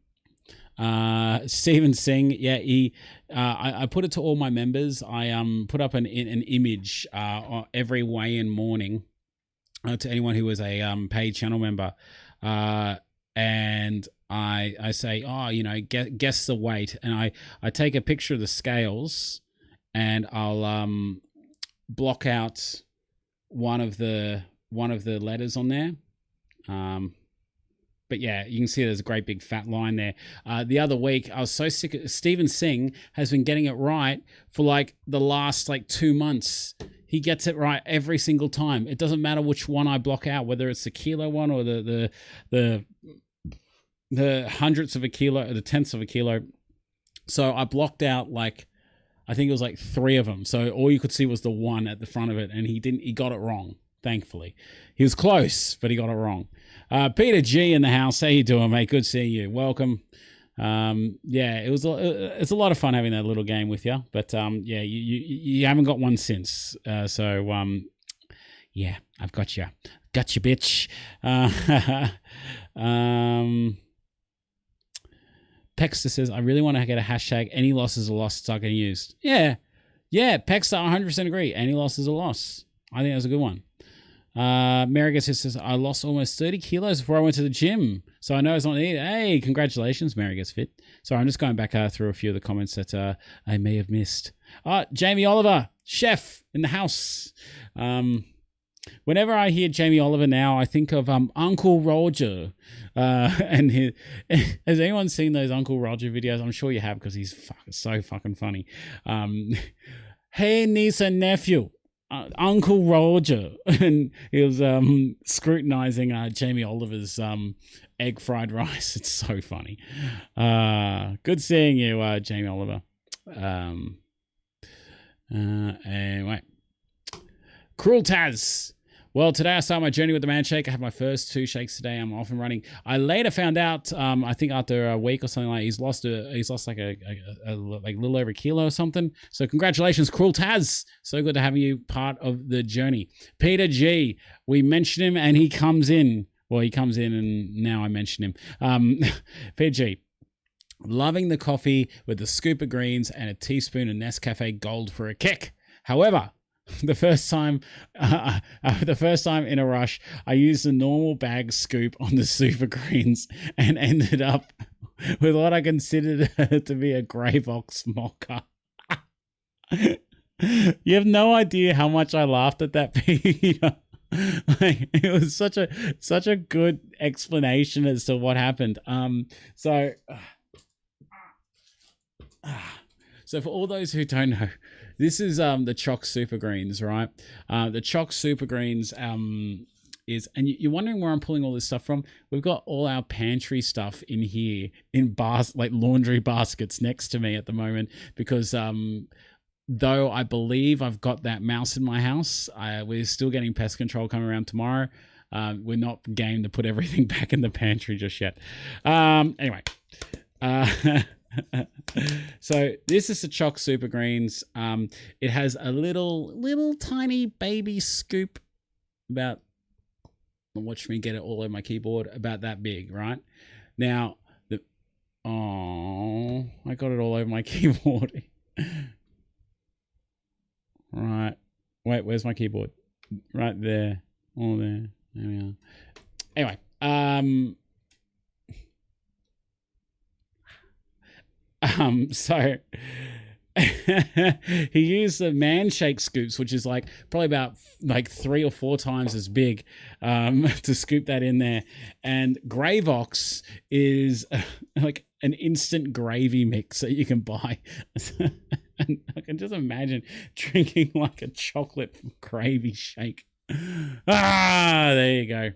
Stephen Singh, yeah, I put it to all my members. I put up an image every weigh-in morning to anyone who was a paid channel member, and I say, oh, you know, guess the weight, and I take a picture of the scales, and I'll block out one of the letters on there. But yeah, you can see there's a great big fat line there. The other week, I was so sick. Stephen Singh has been getting it right for like the last 2 months. He gets it right every single time. It doesn't matter which one I block out, whether it's the kilo one or the hundredths of a kilo or the tenths of a kilo. So I blocked out I think it was 3 of them. So all you could see was the one at the front of it, and he got it wrong. Thankfully, he was close, but he got it wrong. Peter G in the house. How you doing, mate? Good seeing you. Welcome. Yeah, it's a lot of fun having that little game with you. But yeah, you haven't got one since. So yeah, I've got you. Got you, bitch. Pexter says, I really want to get a hashtag. Any loss is a loss. Start getting used. Yeah, Pexter, 100% agree. Any loss is a loss. I think that's a good one. Marigus says, I lost almost 30 kilos before I went to the gym, so I know it's not needed. Hey, congratulations, Marigus Fit. Sorry, I'm just going back through a few of the comments that I may have missed. Jamie Oliver, chef in the house. Whenever I hear Jamie Oliver now, I think of Uncle Roger. And has anyone seen those Uncle Roger videos? I'm sure you have, because he's so fucking funny. Hey, niece and nephew. Uncle Roger, and he was scrutinizing Jamie Oliver's egg fried rice. It's so funny. Good seeing you, Jamie Oliver. Anyway, Cruel Taz. Well, today I start my journey with the man shake. I have my first 2 shakes today. I'm off and running. I later found out, I think after a week or something, he's lost a little over a kilo or something. So congratulations, Cruel Taz. So good to have you part of the journey. Peter G, we mentioned him and he comes in. Well, he comes in and now I mention him. Peter G, loving the coffee with a scoop of greens and a teaspoon of Nescafe Gold for a kick. However, the first time in a rush, I used the normal bag scoop on the super greens and ended up with what I considered to be a grey box mocha. You have no idea how much I laughed at that, Peter. Like, it was such a good explanation as to what happened. So for all those who don't know, this is the Choc Super Greens, right? The Choc Super Greens is, and you're wondering where I'm pulling all this stuff from. We've got all our pantry stuff in here in like laundry baskets next to me at the moment, because though I believe I've got that mouse in my house, we're still getting pest control coming around tomorrow. We're not game to put everything back in the pantry just yet. Anyway. So this is the Choc Super Greens. It has a little tiny baby scoop, about, watch me get it all over my keyboard, about that big, right? Now, I got it all over my keyboard. Right. Wait, where's my keyboard? Right there. All there. There we are. Anyway, so he used the man shake scoops, which is like probably about like 3 or 4 times as big, to scoop that in there. And Gravox is like an instant gravy mix that you can buy. And I can just imagine drinking like a chocolate gravy shake. There you go.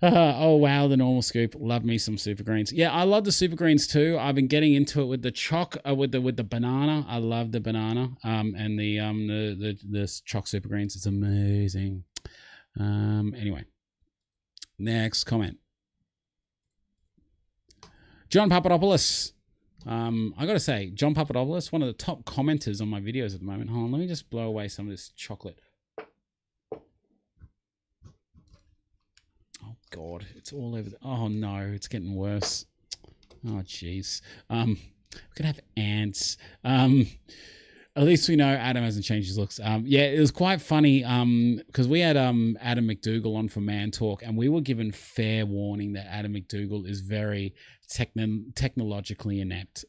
Oh wow, the normal scoop. Love me some super greens. Yeah, I love the super greens too. I've been getting into it with the choc, with the banana. I love the banana. And the choc super greens. It's amazing. Anyway, next comment. John Papadopoulos. I gotta say, John Papadopoulos, one of the top commenters on my videos at the moment. Hold on, let me just blow away some of this chocolate. Oh God, it's all over. Oh no, it's getting worse. Oh jeez. We're gonna have ants. At least we know Adam hasn't changed his looks. Yeah, it was quite funny because we had Adam McDougall on for Man Talk, and we were given fair warning that Adam McDougall is very technologically inept.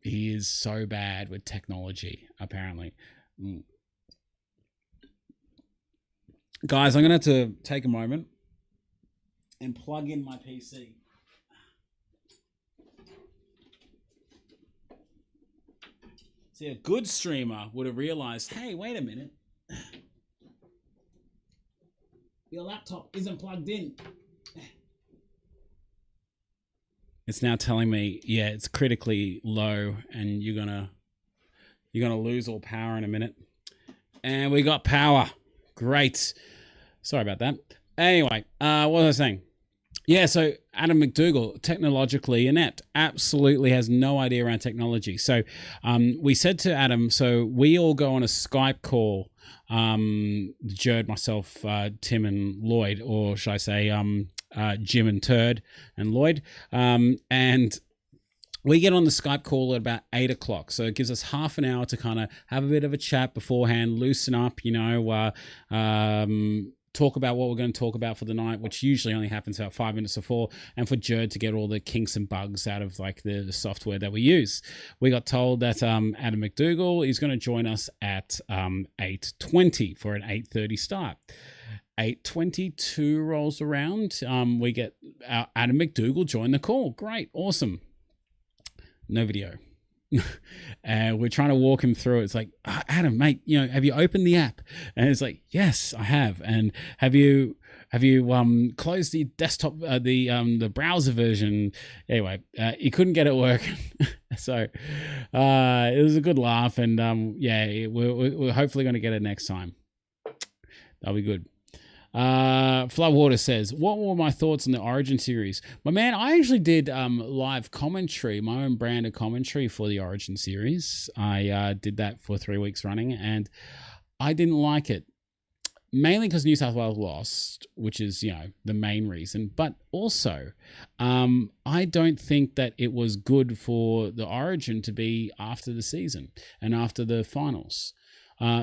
He is so bad with technology, apparently. Guys, I'm going to have to take a moment and plug in my PC. See, a good streamer would have realized, hey, wait a minute. Your laptop isn't plugged in. It's now telling me, yeah, it's critically low and you're gonna lose all power in a minute. And we got power. Great. Sorry about that. Anyway, what was I saying? Yeah, so Adam McDougall, technologically inept, absolutely has no idea around technology. So we said to Adam, so we all go on a Skype call, Jared, myself, Tim and Lloyd, or should I say Jim and Turd and Lloyd, and we get on the Skype call at about 8 o'clock. So it gives us half an hour to kind of have a bit of a chat beforehand, loosen up, you know, talk about what we're going to talk about for the night, which usually only happens about 5 minutes before, and for Jared to get all the kinks and bugs out of like the software that we use. We got told that Adam McDougall is going to join us at 8:20 for an 8:30 start. 8:22 rolls around. We get Adam McDougall join the call. Great, awesome. No video. And we're trying to walk him through it. It's like, Adam, mate, you know, have you opened the app? And it's like, yes, I have. And have you closed the desktop, the browser version? Anyway, he couldn't get it working. So it was a good laugh, and yeah, we're hopefully going to get it next time. That'll be good. Floodwater says, what were my thoughts on the Origin series? My man, I actually did live commentary, my own brand of commentary for the Origin series. I did that for 3 weeks running, and I didn't like it. Mainly because New South Wales lost, which is, you know, the main reason. But also, I don't think that it was good for the Origin to be after the season and after the finals.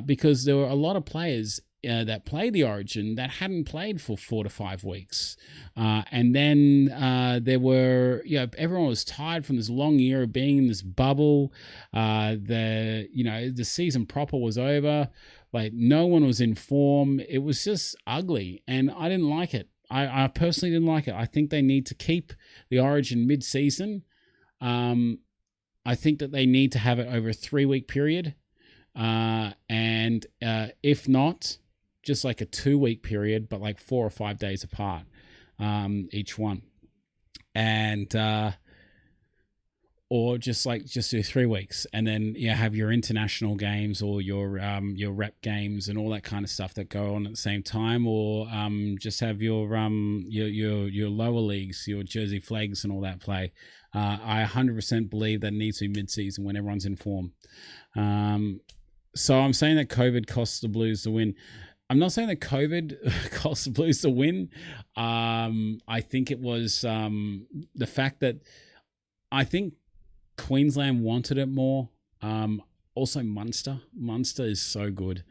Because there were a lot of players that played the Origin that hadn't played for 4 to 5 weeks. And then there were, you know, everyone was tired from this long year of being in this bubble. The season proper was over. Like no one was in form. It was just ugly, and I didn't like it. I personally didn't like it. I think they need to keep the Origin mid-season. I think that they need to have it over a 3-week period. And if not, just like a 2-week period, but like 4 or 5 days apart, each one. And, or just do 3 weeks, and then have your international games or your rep games and all that kind of stuff that go on at the same time, or just have your lower leagues, your Jersey Flags and all that play. I 100% believe that it needs to be mid-season when everyone's in form. So I'm saying that COVID costs the Blues the win. I'm not saying that COVID costs the Blues the win. I think it was the fact that I think Queensland wanted it more. Also Munster is so good.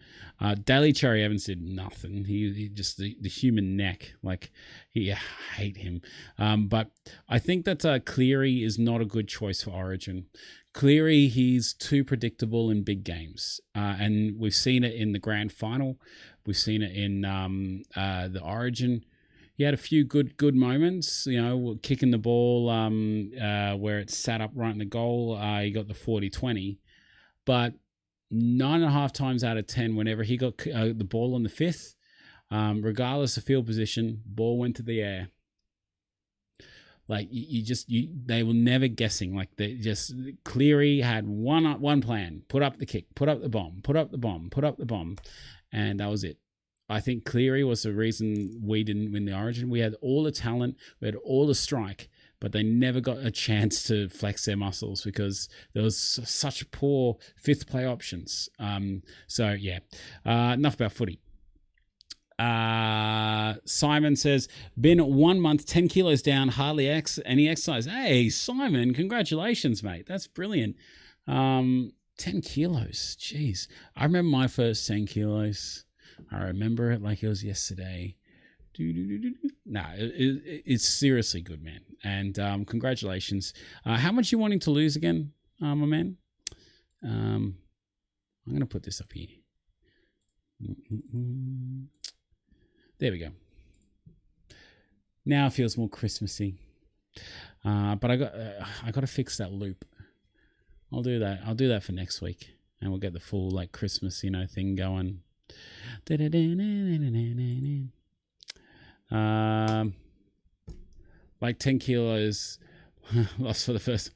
Daly Cherry Evans did nothing. He just the human neck, like I hate him. But I think that Cleary is not a good choice for Origin. Cleary, he's too predictable in big games, and we've seen it in the grand final. We've seen it in the Origin. He had a few good moments, kicking the ball where it sat up right in the goal. He got the 40-20. But 9.5 times out of 10, whenever he got the ball on the 5th, regardless of field position, ball went to the air. Like they were never guessing. Like Cleary had one plan: put up the kick, put up the bomb, put up the bomb, put up the bomb, and that was it. I think Cleary was the reason we didn't win the Origin. We had all the talent, we had all the strike, but they never got a chance to flex their muscles because there was such poor fifth play options. So yeah, enough about footy. Simon says, been 1 month, 10 kilos down, hardly any exercise. Hey, Simon, congratulations, mate. That's brilliant. 10 kilos. Jeez. I remember my first 10 kilos. I remember it like it was yesterday. No, it's seriously good, man. And congratulations. How much are you wanting to lose again, my man? I'm going to put this up here. There we go. Now it feels more Christmassy. But I got to fix that loop. I'll do that. I'll do that for next week, and we'll get the full like Christmas, thing going. Like 10 kilos lost for the first.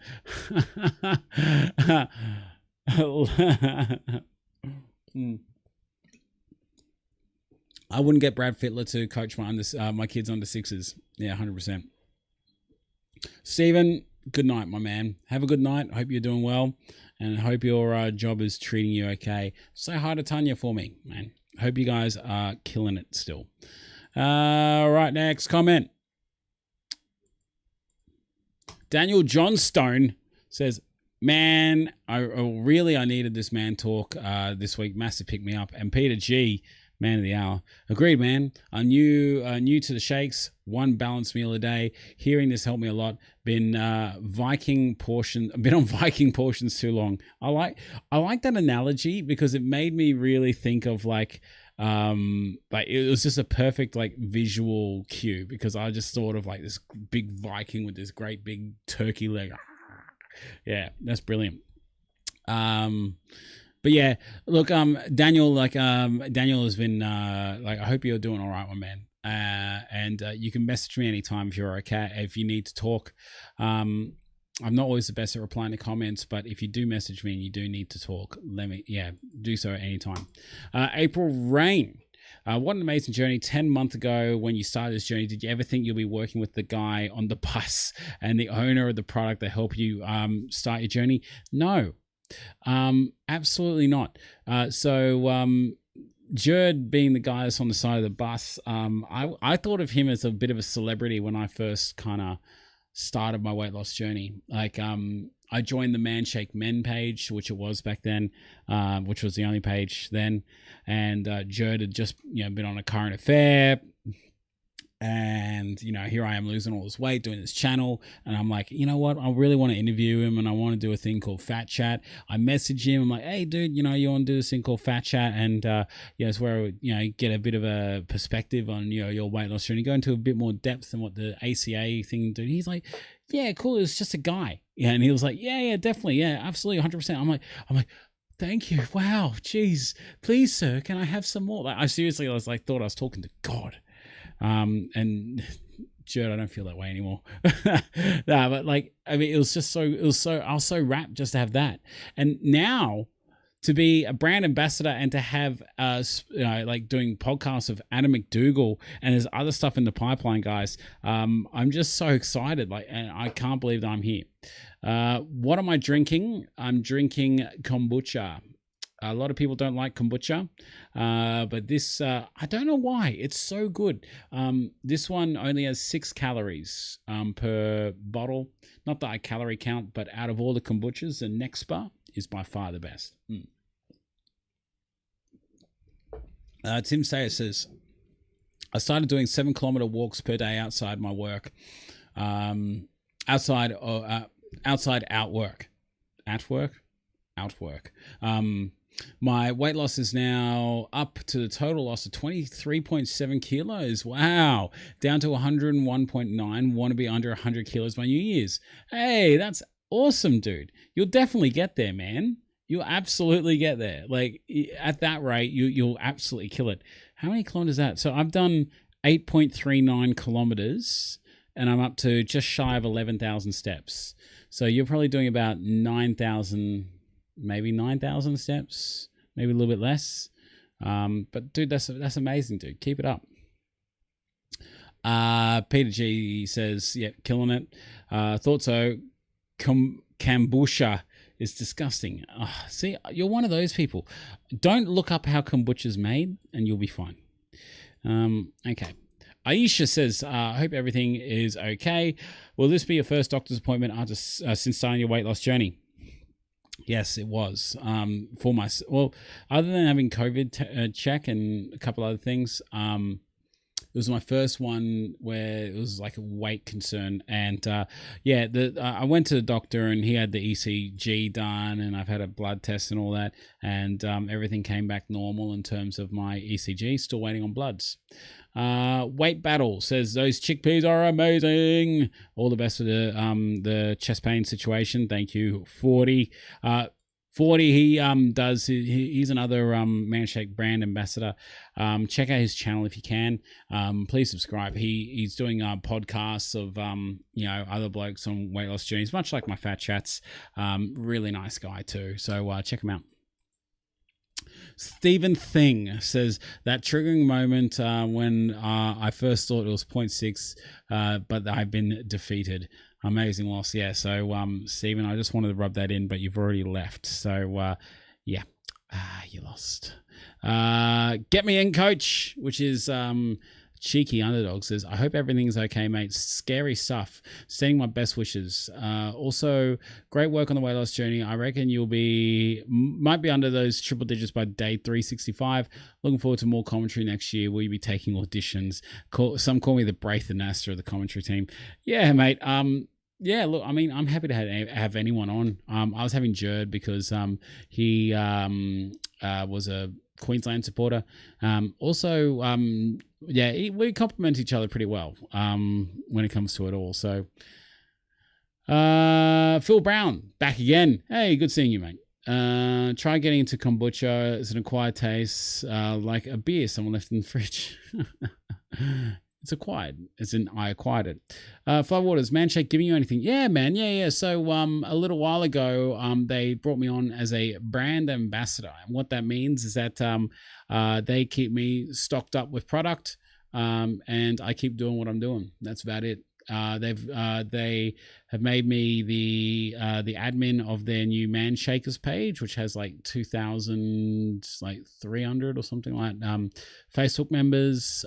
I wouldn't get Brad Fittler to coach my kids under sixes. Yeah, 100%. Stephen, good night, my man. Have a good night. Hope you're doing well, and hope your job is treating you okay. Say hi to Tanya for me, man. Hope you guys are killing it still. Right, next comment. Daniel Johnstone says, man, I needed this man talk this week. Massive pick me up. And Peter G, man of the hour. Agreed, man. I'm new to the shakes. One balanced meal a day. Hearing this helped me a lot. Been on Viking portions too long. I like that analogy because it made me really think of like it was just a perfect like visual cue, because I just thought of like this big Viking with this great big turkey leg. Yeah, that's brilliant. But yeah, look, Daniel, Daniel has been, I hope you're doing all right, my man. And you can message me anytime if you're okay, if you need to talk. I'm not always the best at replying to comments, but if you do message me and you do need to talk, do so anytime. April Rain. What an amazing journey. 10 months ago when you started this journey, did you ever think you'll be working with the guy on the bus and the owner of the product that helped you start your journey? No. Absolutely not. Jerd being the guy that's on the side of the bus, I thought of him as a bit of a celebrity when I first kind of started my weight loss journey. I joined the Man Shake Men page, which it was back then, which was the only page then, and Jerd had just been on a current affair, And, you know, here I am losing all this weight, doing this channel. And I'm like, you know what? I really want to interview him and I want to do a thing called Fat Chat. I message him. I'm like, hey, dude, you know, you want to do this thing called Fat Chat? And, yeah, it's where, you know, you get a bit of a perspective on, you know, your weight loss journey, go into a bit more depth than what the ACA thing did. He's like, yeah, cool. It's just a guy. Yeah. And he was like, yeah, definitely. Yeah, absolutely. 100%. I'm like, thank you. Wow. Geez, please, sir. Can I have some more? Like, I seriously thought I was talking to God. And Jared, I don't feel that way anymore. Nah, but like, I mean, I was so rapt just to have that. And now to be a brand ambassador and to have, you know, like doing podcasts of Adam McDougall, and there's other stuff in the pipeline, guys. I'm just so excited. Like, and I can't believe that I'm here. What am I drinking? I'm drinking kombucha. A lot of people don't like kombucha, but this, I don't know why. It's so good. This one only has 6 calories per bottle. Not that I calorie count, but out of all the kombuchas, the Nexpa is by far the best. Tim Sayer says, I started doing 7-kilometer walks per day outside my work. Outside outwork. My weight loss is now up to the total loss of 23.7 kilos. Wow. Down to 101.9. Want to be under 100 kilos by New Year's. Hey, that's awesome, dude. You'll definitely get there, man. You'll absolutely get there. Like, at that rate, you'll absolutely kill it. How many kilometers is that? So I've done 8.39 kilometers, and I'm up to just shy of 11,000 steps. So you're probably doing about 9,000, maybe 9,000 steps, maybe a little bit less. But dude, that's amazing, dude. Keep it up. Peter G says, yeah, killing it. Thought so. Kombucha is disgusting. See, you're one of those people. Don't look up how kombucha's made and you'll be fine. Okay. Aisha says, I hope everything is okay. Will this be your first doctor's appointment after since starting your weight loss journey? Yes, it was. Well, other than having COVID check and a couple other things, it was my first one where it was like a weight concern. And yeah, I went to the doctor and he had the ECG done and I've had a blood test and all that. And everything came back normal in terms of my ECG, still waiting on bloods. Weight Battle says, those chickpeas are amazing. All the best for the chest pain situation. Thank you, 40. 40, he's another Manshake brand ambassador. Check out his channel if you can. Please subscribe. He's doing podcasts of you know, other blokes on weight loss journeys, much like my Fat Chats. Really nice guy too. So check him out. Stephen Thing says, that triggering moment when I first thought it was 0.6, but I've been defeated. Amazing loss. Yeah. So, Stephen, I just wanted to rub that in, but you've already left. So, yeah, you lost. Get me in, coach, which is Cheeky Underdog says, I hope everything's okay, mate. Scary stuff. Sending my best wishes. Also, great work on the weight loss journey. I reckon might be under those triple digits by day 365. Looking forward to more commentary next year. Will you be taking auditions? Some call me the Braith and Astor of the commentary team. Yeah, mate. Yeah, look, I mean, I'm happy to have anyone on. I was having Jared because he was a Queensland supporter. Also, yeah, we complement each other pretty well when it comes to it all. So, Phil Brown, back again. Hey, good seeing you, mate. Try getting into kombucha. It's an acquired taste, like a beer someone left in the fridge. It's acquired, as in I acquired it. Flywaters, Manshake giving you anything? Yeah, man. Yeah. So a little while ago, they brought me on as a brand ambassador. And what that means is that they keep me stocked up with product, and I keep doing what I'm doing. That's about it. They have made me the admin of their new Manshakers page, which has like 2,300 or something like Facebook members.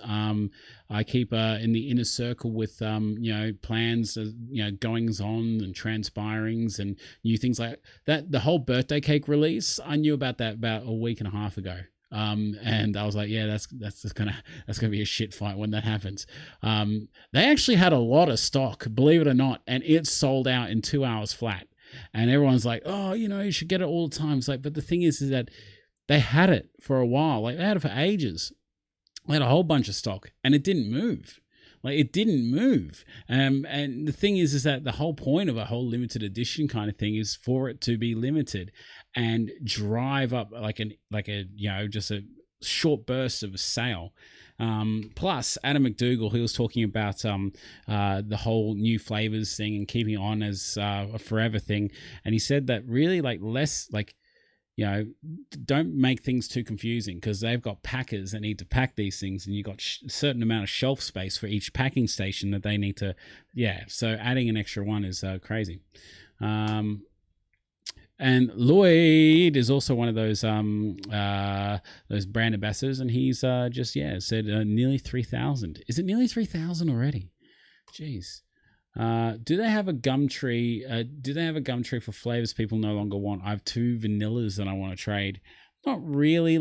I keep in the inner circle with you know, plans, you know, goings on and transpirings and new things like that. The whole birthday cake release, I knew about that about a week and a half ago. And I was like, yeah, that's gonna be a shit fight when that happens. They actually had a lot of stock, believe it or not, and it sold out in 2 hours flat. And everyone's like, oh, you should get it all the time. It's like, but the thing is that they had it for a while. Like, they had it for ages. They had a whole bunch of stock, and it didn't move. Like, it didn't move. And the thing is that the whole point of a whole limited edition kind of thing is for it to be limited and drive up like a just a short burst of a sale. Plus, Adam McDougall, he was talking about the whole new flavors thing and keeping on as a forever thing, and he said that really don't make things too confusing, because they've got packers that need to pack these things, and you've got a certain amount of shelf space for each packing station that they need to. So adding an extra one is crazy. And Lloyd is also one of those brand ambassadors, and he's said nearly 3,000. Is it nearly 3,000 already? Jeez. Do they have a gum tree? Do they have a gum tree for flavors people no longer want? I have 2 vanillas that I want to trade. Not really.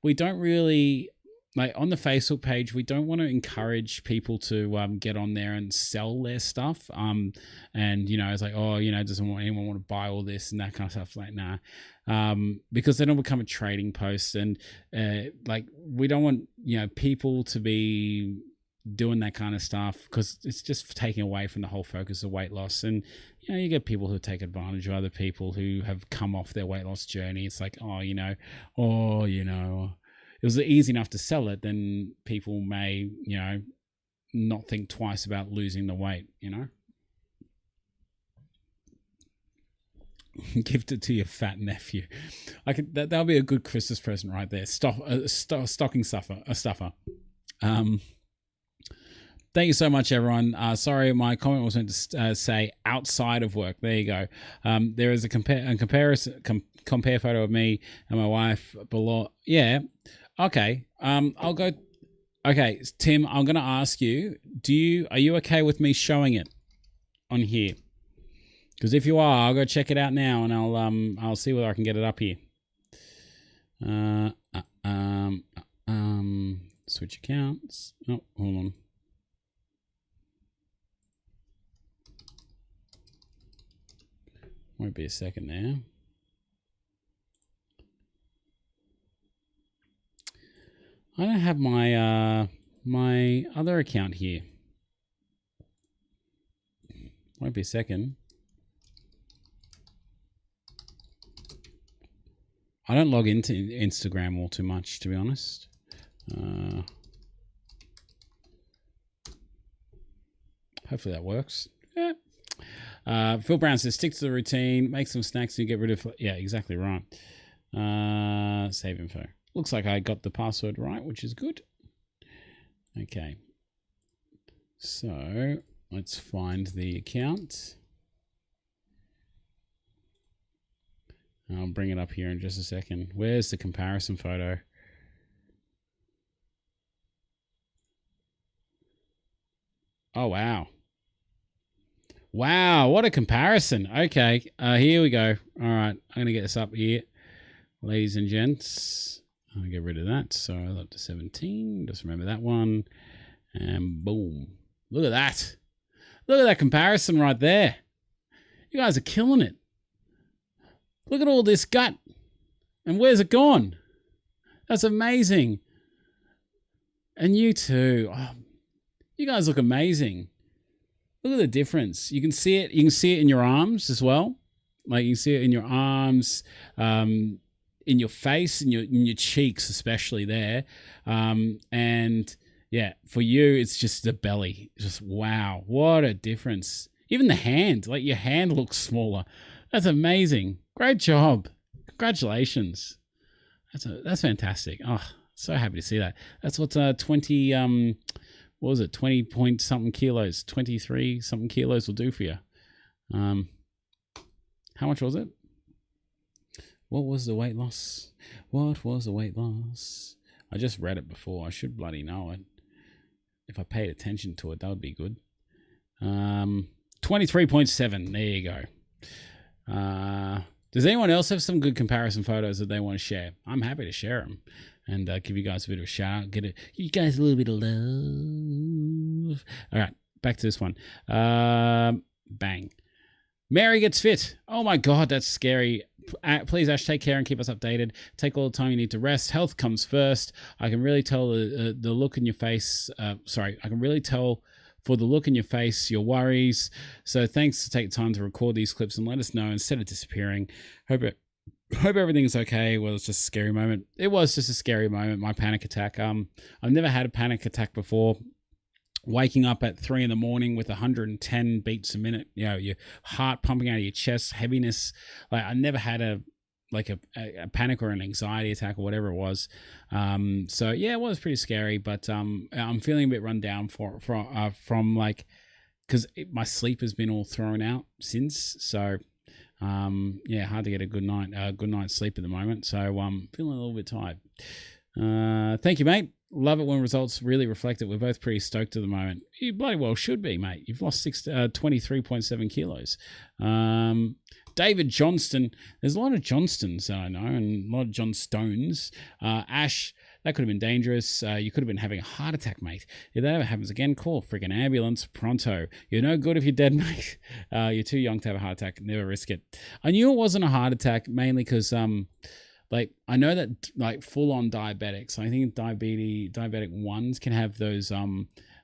We don't really, on the Facebook page, we don't want to encourage people to get on there and sell their stuff. It's like, doesn't anyone want to buy all this and that kind of stuff? Like, nah. Because then it'll become a trading post, and we don't want people to be doing that kind of stuff, because it's just taking away from the whole focus of weight loss. And you get people who take advantage of other people who have come off their weight loss journey. It's like, it was easy enough to sell it, then people may not think twice about losing the weight. Gift it to your fat nephew. That'll be a good Christmas present right there. Stocking stuffer. Thank you so much, everyone. Sorry, my comment was meant to say outside of work. There you go. There is a compare photo of me and my wife below. Yeah. Okay. I'll go. Okay, Tim, I'm going to ask you, are you okay with me showing it on here? Because if you are, I'll go check it out now, and I'll see whether I can get it up here. Switch accounts. Oh, hold on. Won't be a second there. I don't have my my other account here. Won't be a second. I don't log into Instagram all too much, to be honest. Hopefully that works. Yeah. Phil Brown says, stick to the routine, make some snacks, and you get rid of... Yeah, exactly right. Save info. Looks like I got the password right, which is good. Okay. So, let's find the account. I'll bring it up here in just a second. Where's the comparison photo? Oh, wow. Wow, what a comparison. Okay, here we go. All right, I'm going to get this up here. Ladies and gents, I'll get rid of that. So up to 17. Just remember that one. And boom. Look at that. Look at that comparison right there. You guys are killing it. Look at all this gut. And where's it gone? That's amazing. And you too. Oh, you guys look amazing. Look at the difference. You can see it. You can see it in your arms as well. Like, you can see it in your arms, in your face, in your cheeks, especially there. And yeah, for you, it's just the belly. Just wow, what a difference. Even the hand, like your hand looks smaller. That's amazing. Great job. Congratulations. That's fantastic. Oh, so happy to see that. That's what 20 what was it? 20 point something kilos, 23 something kilos will do for you. How much was it? What was the weight loss? What was the weight loss? I just read it before. I should bloody know it. If I paid attention to it, that would be good. 23.7. There you go. Does anyone else have some good comparison photos that they want to share? I'm happy to share them and give you guys a bit of a shout out. Give you guys a little bit of love. All right, back to this one. Bang. Mary gets fit. Oh my God, that's scary. Please, Ash, take care and keep us updated. Take all the time you need to rest. Health comes first. I can really tell the look in your face. I can really tell for the look in your face, your worries. So thanks to take time to record these clips and let us know instead of disappearing. Hope everything's okay. Well, it's just a scary moment. It was just a scary moment, my panic attack. I've never had a panic attack before. Waking up at 3 a.m. with 110 beats a minute, you know, your heart pumping out of your chest, heaviness. Like I never had a panic or an anxiety attack or whatever it was. So yeah, it was pretty scary, but I'm feeling a bit run down from like, because my sleep has been all thrown out since. So yeah, hard to get a good night's sleep at the moment. So I'm feeling a little bit tired. Thank you, mate. Love it when results really reflect it. We're both pretty stoked at the moment. You bloody well should be, mate. You've lost 23.7 kilos. David Johnston. There's a lot of Johnstons that I know and a lot of John Stones. Ash, that could have been dangerous. You could have been having a heart attack, mate. If that ever happens again, call a freaking ambulance pronto. You're no good if you're dead, mate. You're too young to have a heart attack. Never risk it. I knew it wasn't a heart attack mainly because like I know that like full-on diabetics, I think diabetic ones can have those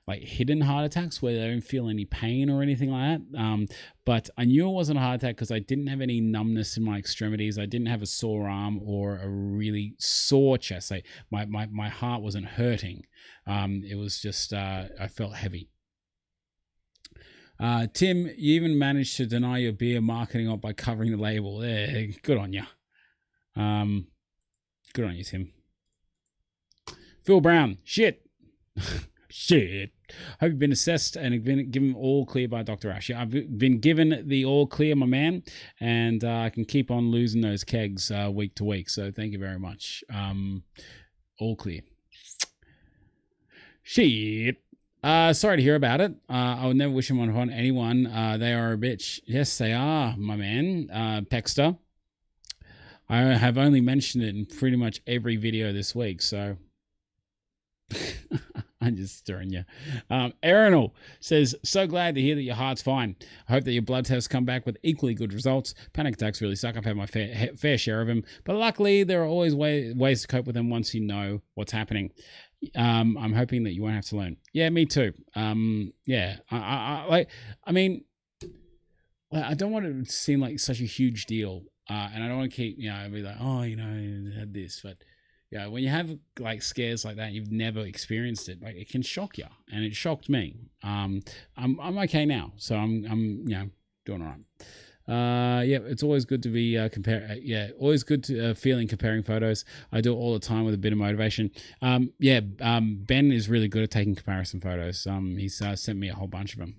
like hidden heart attacks where they don't feel any pain or anything like that. But I knew it wasn't a heart attack because I didn't have any numbness in my extremities. I didn't have a sore arm or a really sore chest. Like my heart wasn't hurting. It was just I felt heavy. Tim, you even managed to deny your beer marketing up by covering the label. There, good on you. Good on you, Tim. Phil Brown, shit. Shit. Hope you've been assessed and have been given all clear by Dr. Ash. Yeah, I've been given the all clear, my man, and I can keep on losing those kegs week to week. So thank you very much. All clear. Shit. Sorry to hear about it. I would never wish them upon anyone. They are a bitch. Yes, they are, my man. Pexter. I have only mentioned it in pretty much every video this week, so I'm just stirring you. Erinal says, so glad to hear that your heart's fine. I hope that your blood tests come back with equally good results. Panic attacks really suck. I've had my fair share of them, but luckily there are always ways to cope with them once you know what's happening. I'm hoping that you won't have to learn. Yeah, me too. Yeah, I mean, I don't want it to seem like such a huge deal. And I don't want to keep, be like, oh, I had this, but yeah, when you have like scares like that, you've never experienced it. Like it can shock you, and it shocked me. I'm okay now, so I'm doing all right. Yeah, it's always good to be always good to feeling comparing photos. I do it all the time with a bit of motivation. Ben is really good at taking comparison photos. He's sent me a whole bunch of them.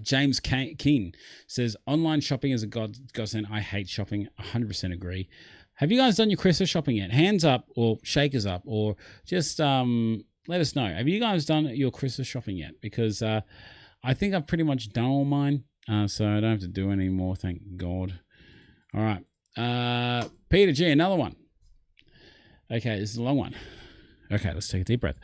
James Keane says, online shopping is a godsend. I hate shopping. 100% agree. Have you guys done your Christmas shopping yet? Hands up or shakers up, or just let us know. Have you guys done your Christmas shopping yet? Because I think I've pretty much done all mine, so I don't have to do any more, thank God. All right. Peter G, another one. Okay, this is a long one. Okay, let's take a deep breath.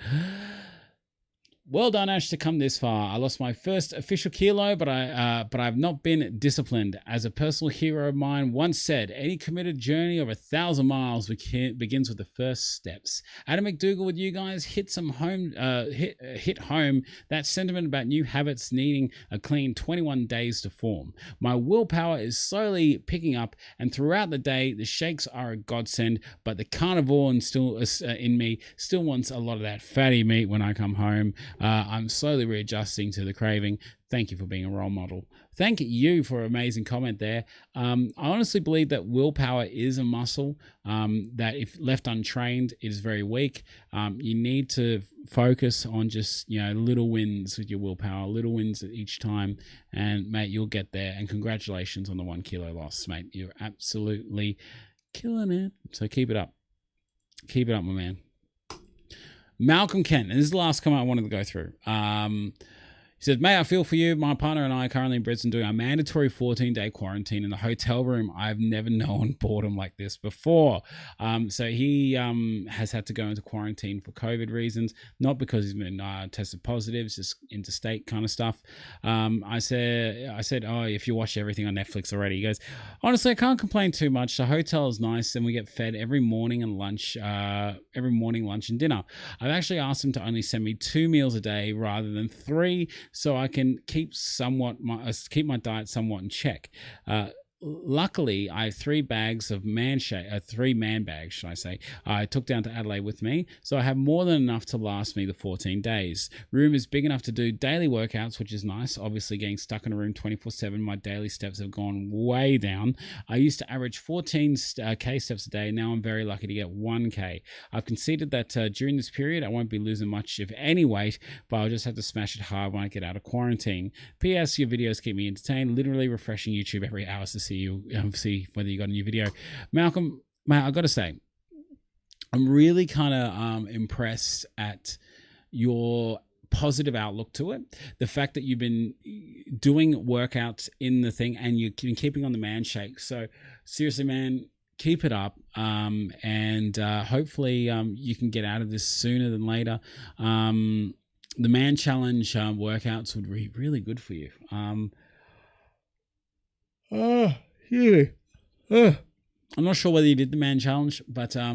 Well done, Ash, to come this far. I lost my first official kilo, but I've not been disciplined. As a personal hero of mine once said, any committed journey of 1,000 miles begins with the first steps. Adam McDougall with you guys hit home that sentiment about new habits needing a clean 21 days to form. My willpower is slowly picking up, and throughout the day, the shakes are a godsend, but the carnivore in me still wants a lot of that fatty meat when I come home. I'm slowly readjusting to the craving. Thank you for being a role model. Thank you for an amazing comment there. I honestly believe that willpower is a muscle that if left untrained, it is very weak. You need to focus on just, little wins with your willpower, little wins each time. And mate, you'll get there. And congratulations on the 1 kilo loss, mate. You're absolutely killing it. So keep it up. Keep it up, my man. Malcolm Kent, and this is the last comment I wanted to go through. He says, mate, I feel for you. My partner and I are currently in Brisbane doing a mandatory 14-day quarantine in the hotel room. I've never known boredom like this before. So he has had to go into quarantine for COVID reasons, not because he's been tested positive, it's just interstate kind of stuff. I said, oh, if you watch everything on Netflix already. He goes, honestly, I can't complain too much. The hotel is nice and we get fed every morning and lunch, lunch and dinner. I've actually asked him to only send me 2 meals a day rather than 3, so I can keep my diet somewhat in check. Luckily, I have 3 bags of 3 man bags, should I say, I took down to Adelaide with me, so I have more than enough to last me the 14 days. Room is big enough to do daily workouts, which is nice. Obviously, getting stuck in a room 24/7, my daily steps have gone way down. I used to average 14K steps a day. Now I'm very lucky to get 1K. I've conceded that during this period, I won't be losing much, if any, weight, but I'll just have to smash it hard when I get out of quarantine. P.S. Your videos keep me entertained, literally refreshing YouTube every hour to see whether you got a new video. Malcolm, mate, I got to say, I'm really kind of impressed at your positive outlook to it. The fact that you've been doing workouts in the thing and you've been keeping on the man shake. So seriously, man, keep it up. And hopefully you can get out of this sooner than later. The man challenge workouts would be really good for you. I'm not sure whether you did the man challenge, but yeah,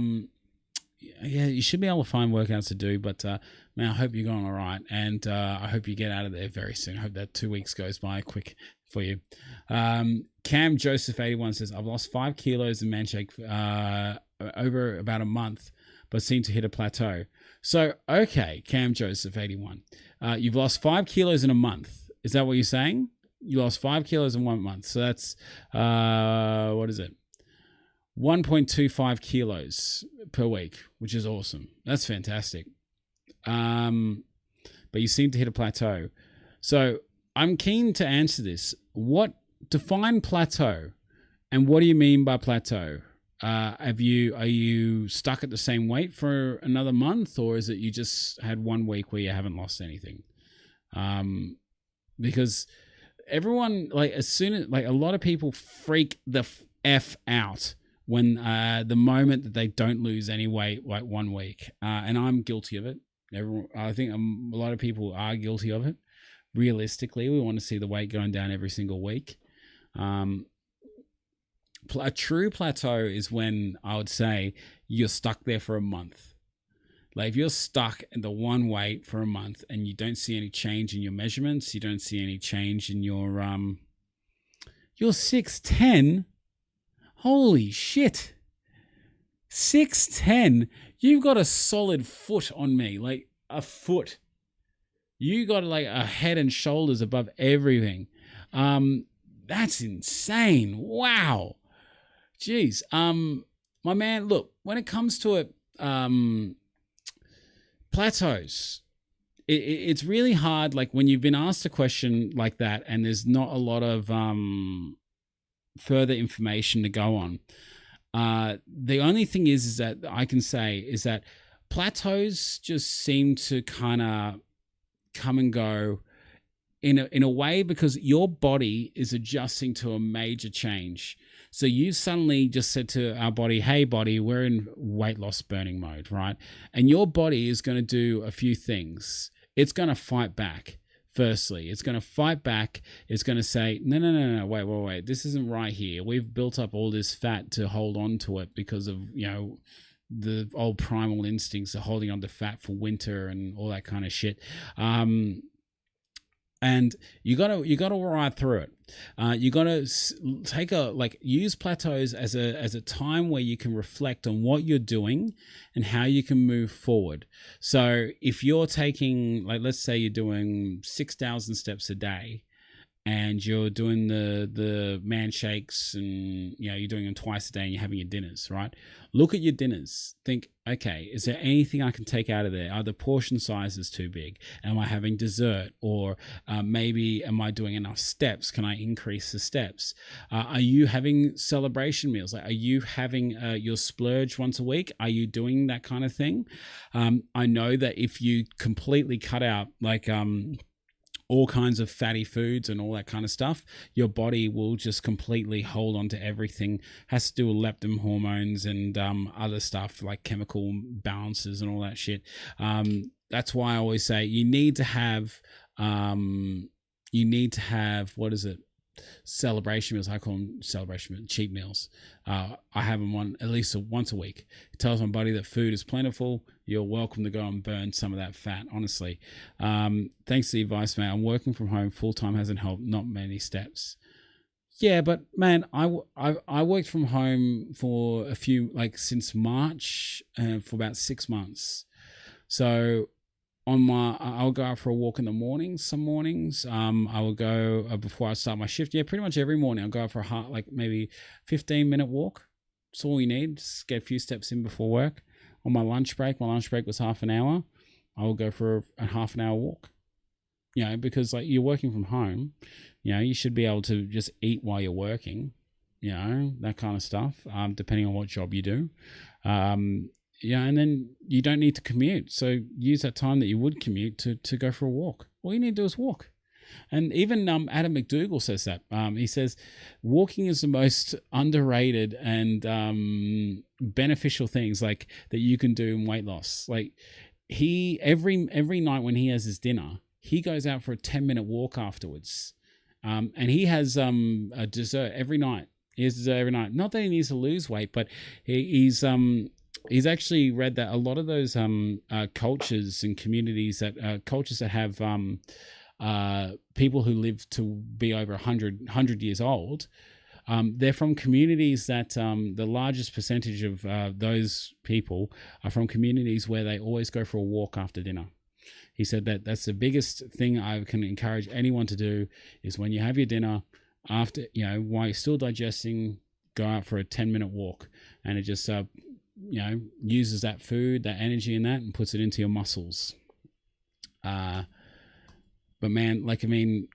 you should be able to find workouts to do. But man, I hope you're going all right, and I hope you get out of there very soon. I hope that 2 weeks goes by quick for you. Cam Joseph 81 says, I've lost 5 kilos in man shake over about a month, but seem to hit a plateau. So, okay, Cam Joseph 81, you've lost 5 kilos in a month. Is that what you're saying? You lost 5 kilos in 1 month. So that's, what is it? 1.25 kilos per week, which is awesome. That's fantastic. But you seem to hit a plateau. So I'm keen to answer this. Define plateau, and what do you mean by plateau? Are you stuck at the same weight for another month, or is it you just had 1 week where you haven't lost anything? Because everyone, like, as soon as, like, a lot of people freak the F out when the moment that they don't lose any weight, like 1 week, and I'm guilty of it. I think a lot of people are guilty of it. Realistically, we want to see the weight going down every single week. A true plateau is when I would say you're stuck there for a month. Like, if you're stuck in the 1 weight for a month and you don't see any change in your measurements, you don't see any change in your 6'10". Holy shit. 6'10". You've got a solid foot on me, like a foot. You got like a head and shoulders above everything. That's insane. Wow. Jeez. My man, look, when it comes to it, plateaus, it's really hard. Like, when you've been asked a question like that and there's not a lot of further information to go on. The only thing is that I can say is that plateaus just seem to kind of come and go in a way because your body is adjusting to a major change. So you suddenly just said to our body, hey body, we're in weight loss burning mode, right? And your body is going to do a few things. It's going to fight back. Firstly, it's going to fight back. It's going to say, no, wait. This isn't right here. We've built up all this fat to hold on to it because of, the old primal instincts of holding on to fat for winter and all that kind of shit. And you gotta ride through it. You gotta use plateaus as a time where you can reflect on what you're doing and how you can move forward. So if you're taking, like, let's say you're doing 6,000 steps a day, and you're doing the man shakes, and you're doing them twice a day, and you're having your dinners, right? Look at your dinners. Think, okay, is there anything I can take out of there? Are the portion sizes too big? Am I having dessert? Or maybe am I doing enough steps? Can I increase the steps? Are you having celebration meals? Like, are you having your splurge once a week? Are you doing that kind of thing? I know that if you completely cut out, like, all kinds of fatty foods and all that kind of stuff, your body will just completely hold on to everything. Has to do with leptin hormones and other stuff like chemical balances and all that shit. That's why I always say you need to have what is it? Celebration meals. I call them celebration meals, cheat meals. I have them at least once a week. It tells my body that food is plentiful. You're welcome to go and burn some of that fat, honestly. Thanks to the advice, man. I'm working from home full-time, hasn't helped, not many steps. Yeah, but man, I worked from home for since March, for about 6 months. So I'll go out for a walk in the morning. Some mornings, I will go before I start my shift. Yeah, pretty much every morning I'll go out for maybe 15-minute walk. That's all you need. Just get a few steps in before work. On my lunch break was half an hour. I will go for a half an hour walk. Because you're working from home, you should be able to just eat while you're working, that kind of stuff, depending on what job you do. And then you don't need to commute. So use that time that you would commute to go for a walk. All you need to do is walk. And even Adam McDougall says that. He says walking is the most underrated and beneficial things that you can do in weight loss. He every night when he has his dinner, he goes out for a 10-minute walk afterwards. And he has a dessert every night. He has dessert every night. Not that he needs to lose weight, but he's actually read that a lot of those cultures and communities that have people who live to be over 100 years old, they're from communities that the largest percentage of those people are from communities where they always go for a walk after dinner. He said that that's the biggest thing I can encourage anyone to do is when you have your dinner, after, while you're still digesting, go out for a 10-minute walk, and it just uses that food, that energy in that, and puts it into your muscles. But man,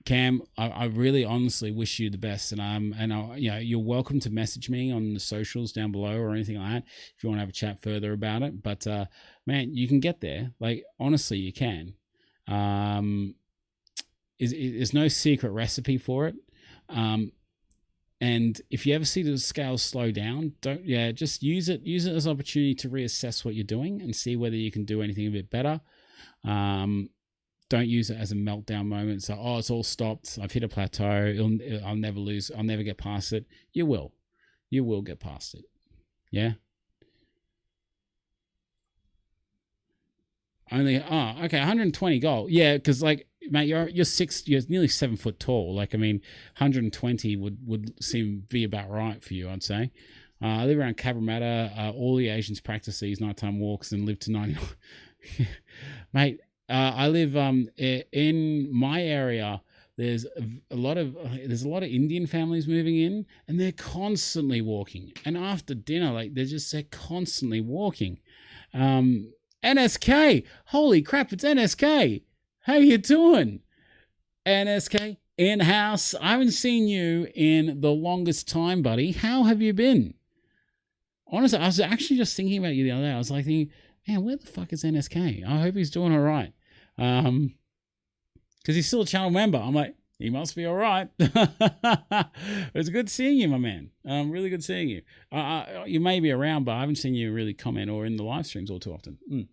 Cam, I really honestly wish you the best, and you're welcome to message me on the socials down below or anything like that if you want to have a chat further about it. But man, you can get there. Honestly, you can. There's no secret recipe for it. And if you ever see the scales slow down, just use it as an opportunity to reassess what you're doing and see whether you can do anything a bit better. Don't use it as a meltdown moment. So, it's all stopped. I've hit a plateau. I'll never lose. I'll never get past it. You will get past it. Yeah. Okay, 120 goal. Yeah, because mate, you're nearly 7 foot tall. 120 would seem be about right for you, I'd say. I live around Cabramatta. All the Asians practice these nighttime walks and live to 90. Mate, I live in my area. There's a lot of Indian families moving in, and they're constantly walking. And after dinner, they're constantly walking. NSK, holy crap, it's NSK. How you doing? NSK, in-house. I haven't seen you in the longest time, buddy. How have you been? Honestly, I was actually just thinking about you the other day. I was thinking, man, where the fuck is NSK? I hope he's doing all right. Because he's still a channel member. I'm like, he must be all right. It's good seeing you, my man. Really good seeing you. You may be around, but I haven't seen you really comment or in the live streams all too often.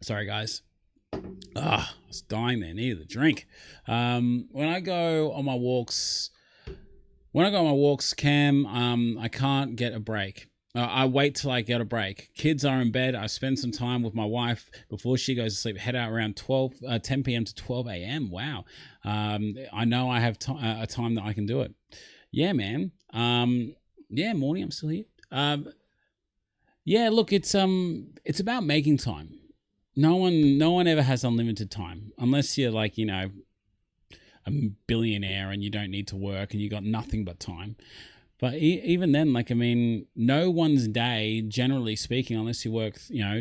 Sorry, guys. I was dying there. Needed a drink. When I go on my walks, Cam, I can't get a break. I wait till I get a break. Kids are in bed. I spend some time with my wife before she goes to sleep. Head out around 10 p.m. to 12 a.m. Wow. I know I have a time that I can do it. Yeah, man. Morning. I'm still here. Look, it's about making time. No one ever has unlimited time unless you're a billionaire and you don't need to work and you got nothing but time. But even then, no one's day, generally speaking, unless you work,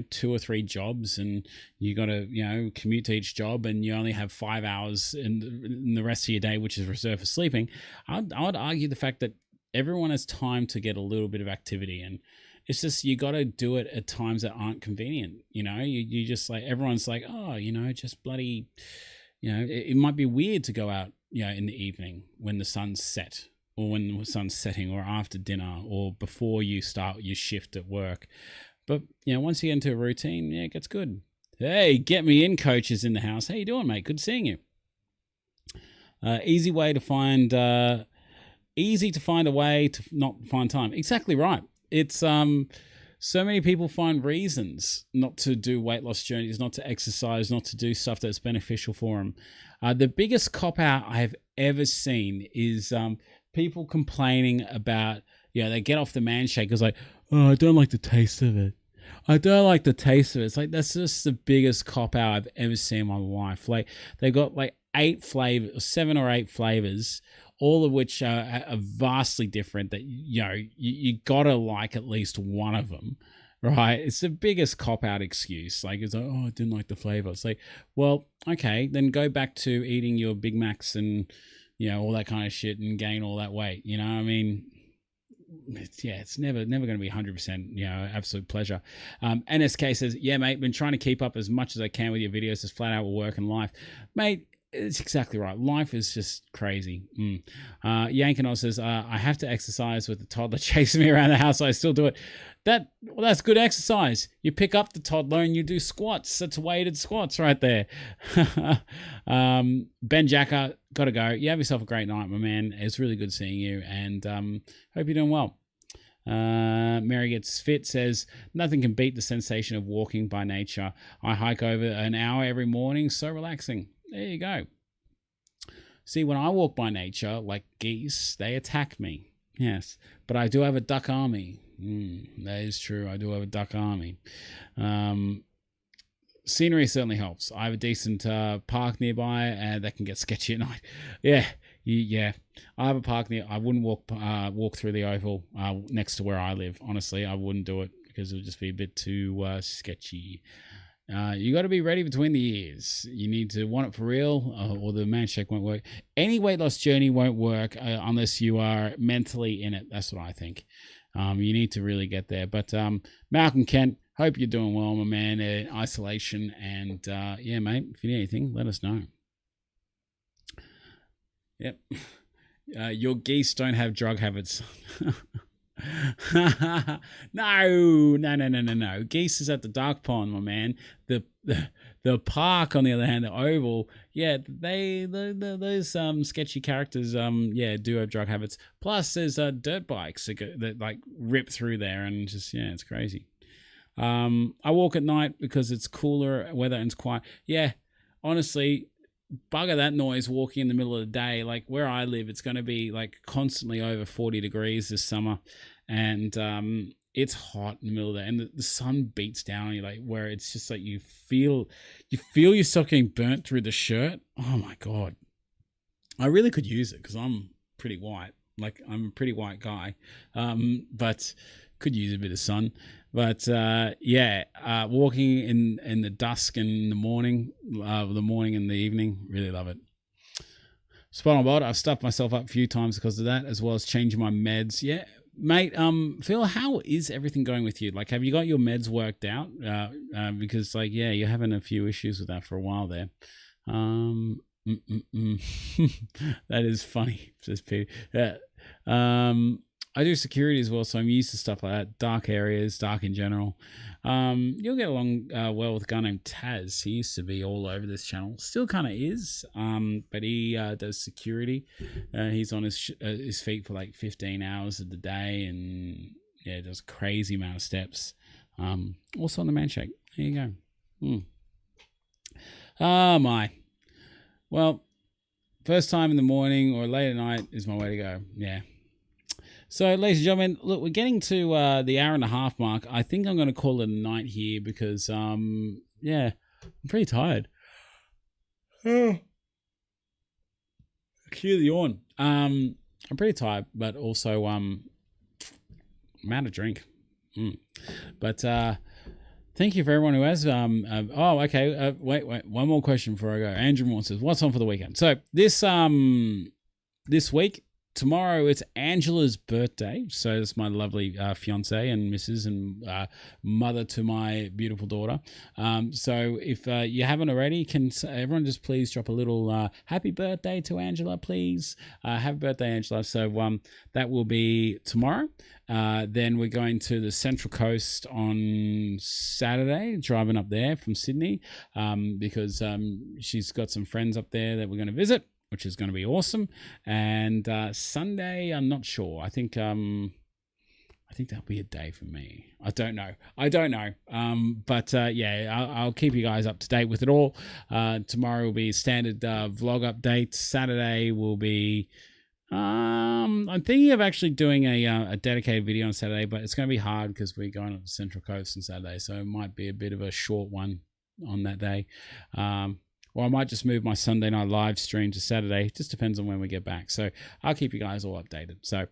2 or 3 jobs and you got to, commute to each job and you only have 5 hours in the rest of your day, which is reserved for sleeping. I would argue the fact that everyone has time to get a little bit of activity. And it's just, you got to do it at times that aren't convenient. You just like, everyone's like, oh, just bloody, it might be weird to go out, in the evening when the sun's set, or when the sun's setting, or after dinner, or before you start your shift at work. But, once you get into a routine, it gets good. Hey, get me in, coach is in the house. How you doing, mate? Good seeing you. Easy to find a way to not find time. Exactly right. It's so many people find reasons not to do weight loss journeys, not to exercise, not to do stuff that's beneficial for them. The biggest cop out I have ever seen is people complaining about, they get off the man shake. It's like, oh, I don't like the taste of it. I don't like the taste of it. It's like, that's just the biggest cop out I've ever seen in my life. Like, they've got like 7 or 8 flavors, all of which are vastly different, that, you gotta like at least one of them, right? It's the biggest cop-out excuse. Like, it's like, oh, I didn't like the flavor. It's like, well, okay, then go back to eating your Big Macs and, all that kind of shit, and gain all that weight. I mean, it's never going to be 100%, absolute pleasure. NSK says, yeah, mate, been trying to keep up as much as I can with your videos, just flat out with work and life. Mate, it's exactly right. Life is just crazy. Yankinol says, I have to exercise with the toddler chasing me around the house. So I still do it. That's good exercise. You pick up the toddler and you do squats. That's weighted squats right there. Ben Jacker, gotta go. You have yourself a great night, my man. It's really good seeing you, and hope you're doing well. Mary Gets Fit says, nothing can beat the sensation of walking by nature. I hike over an hour every morning. So relaxing. There you go. See, when I walk by nature, like geese, they attack me. Yes, but I do have a duck army. That is true. I do have a duck army. Scenery certainly helps. I have a decent park nearby, and that can get sketchy at night. Yeah. I have a park near. I wouldn't walk through the oval next to where I live. Honestly, I wouldn't do it because it would just be a bit too sketchy. You got to be ready between the ears. You need to want it for real, or the man shake won't work. Any weight loss journey won't work unless you are mentally in it. That's what I think. You need to really get there. But Malcolm Kent, hope you're doing well, my man, in isolation. And yeah, mate, if you need anything, let us know. Yep. Your geese don't have drug habits. No. Geese is at the dark pond, my man. The park, on the other hand, the oval, yeah, those sketchy characters, yeah, do have drug habits. Plus, there's dirt bikes that like rip through there, and just, yeah, it's crazy. I walk at night because it's cooler weather and it's quiet. Yeah, honestly, bugger that noise walking in the middle of the day. Like where I live, it's going to be like constantly over 40 degrees this summer, and it's hot in the middle of the day, and the sun beats down on you, like where it's just like you feel yourself getting burnt through the shirt. Oh my god, I really could use it because I'm pretty white. Like I'm a pretty white guy, but could use a bit of sun. But yeah, walking in the dusk and in the morning and the evening, really love it. Spot on, Bod. I've stuffed myself up a few times because of that, as well as changing my meds. Yeah, mate. Phil, how is everything going with you? Like, have you got your meds worked out? Because like, yeah, you're having a few issues with that for a while there. That is funny, says Peter. Yeah. I do security as well, so I'm used to stuff like that. Dark areas, dark in general. You'll get along well with a guy named Taz. He used to be all over this channel. Still kind of is, but he does security. He's on his feet for like 15 hours of the day, and yeah, does a crazy amount of steps. Also on the man shake. There you go. Oh my. Well, first time in the morning or late at night is my way to go. Yeah. So, ladies and gentlemen, look, we're getting to the hour and a half mark. I think I'm going to call it a night here because, yeah, I'm pretty tired. Cue the yawn. I'm pretty tired, but also I'm out of drink. But thank you for everyone who has. Oh, okay. Wait. One more question before I go. Andrew Moore says, "What's on for the weekend?" So this week, tomorrow it's Angela's birthday, so it's my lovely fiance and Mrs. and mother to my beautiful daughter. So if you haven't already, can everyone just please drop a little happy birthday to Angela, please? Happy birthday, Angela. So that will be tomorrow. Then we're going to the Central Coast on Saturday, driving up there from Sydney, because she's got some friends up there that we're going to visit, which is going to be awesome. And Sunday, I'm not sure. I think that'll be a day for me. I don't know. But yeah, I'll keep you guys up to date with it all. Tomorrow will be standard vlog updates. Saturday will be... I'm thinking of actually doing a dedicated video on Saturday, but it's going to be hard because we're going up the Central Coast on Saturday, so it might be a bit of a short one on that day. Or I might just move my Sunday night live stream to Saturday. It just depends on when we get back. So I'll keep you guys all updated. So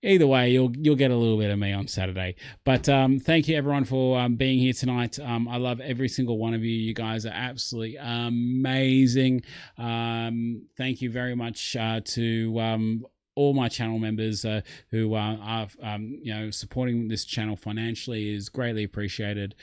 either way, you'll get a little bit of me on Saturday. But thank you everyone for being here tonight. I love every single one of you. You guys are absolutely amazing. Thank you very much to all my channel members who are supporting this channel financially is greatly appreciated.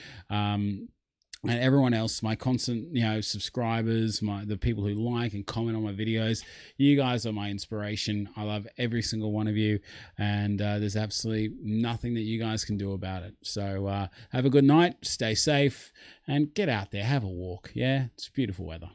And everyone else, my constant, subscribers, the people who like and comment on my videos, you guys are my inspiration. I love every single one of you, and there's absolutely nothing that you guys can do about it. So have a good night, stay safe, and get out there, have a walk. Yeah, it's beautiful weather.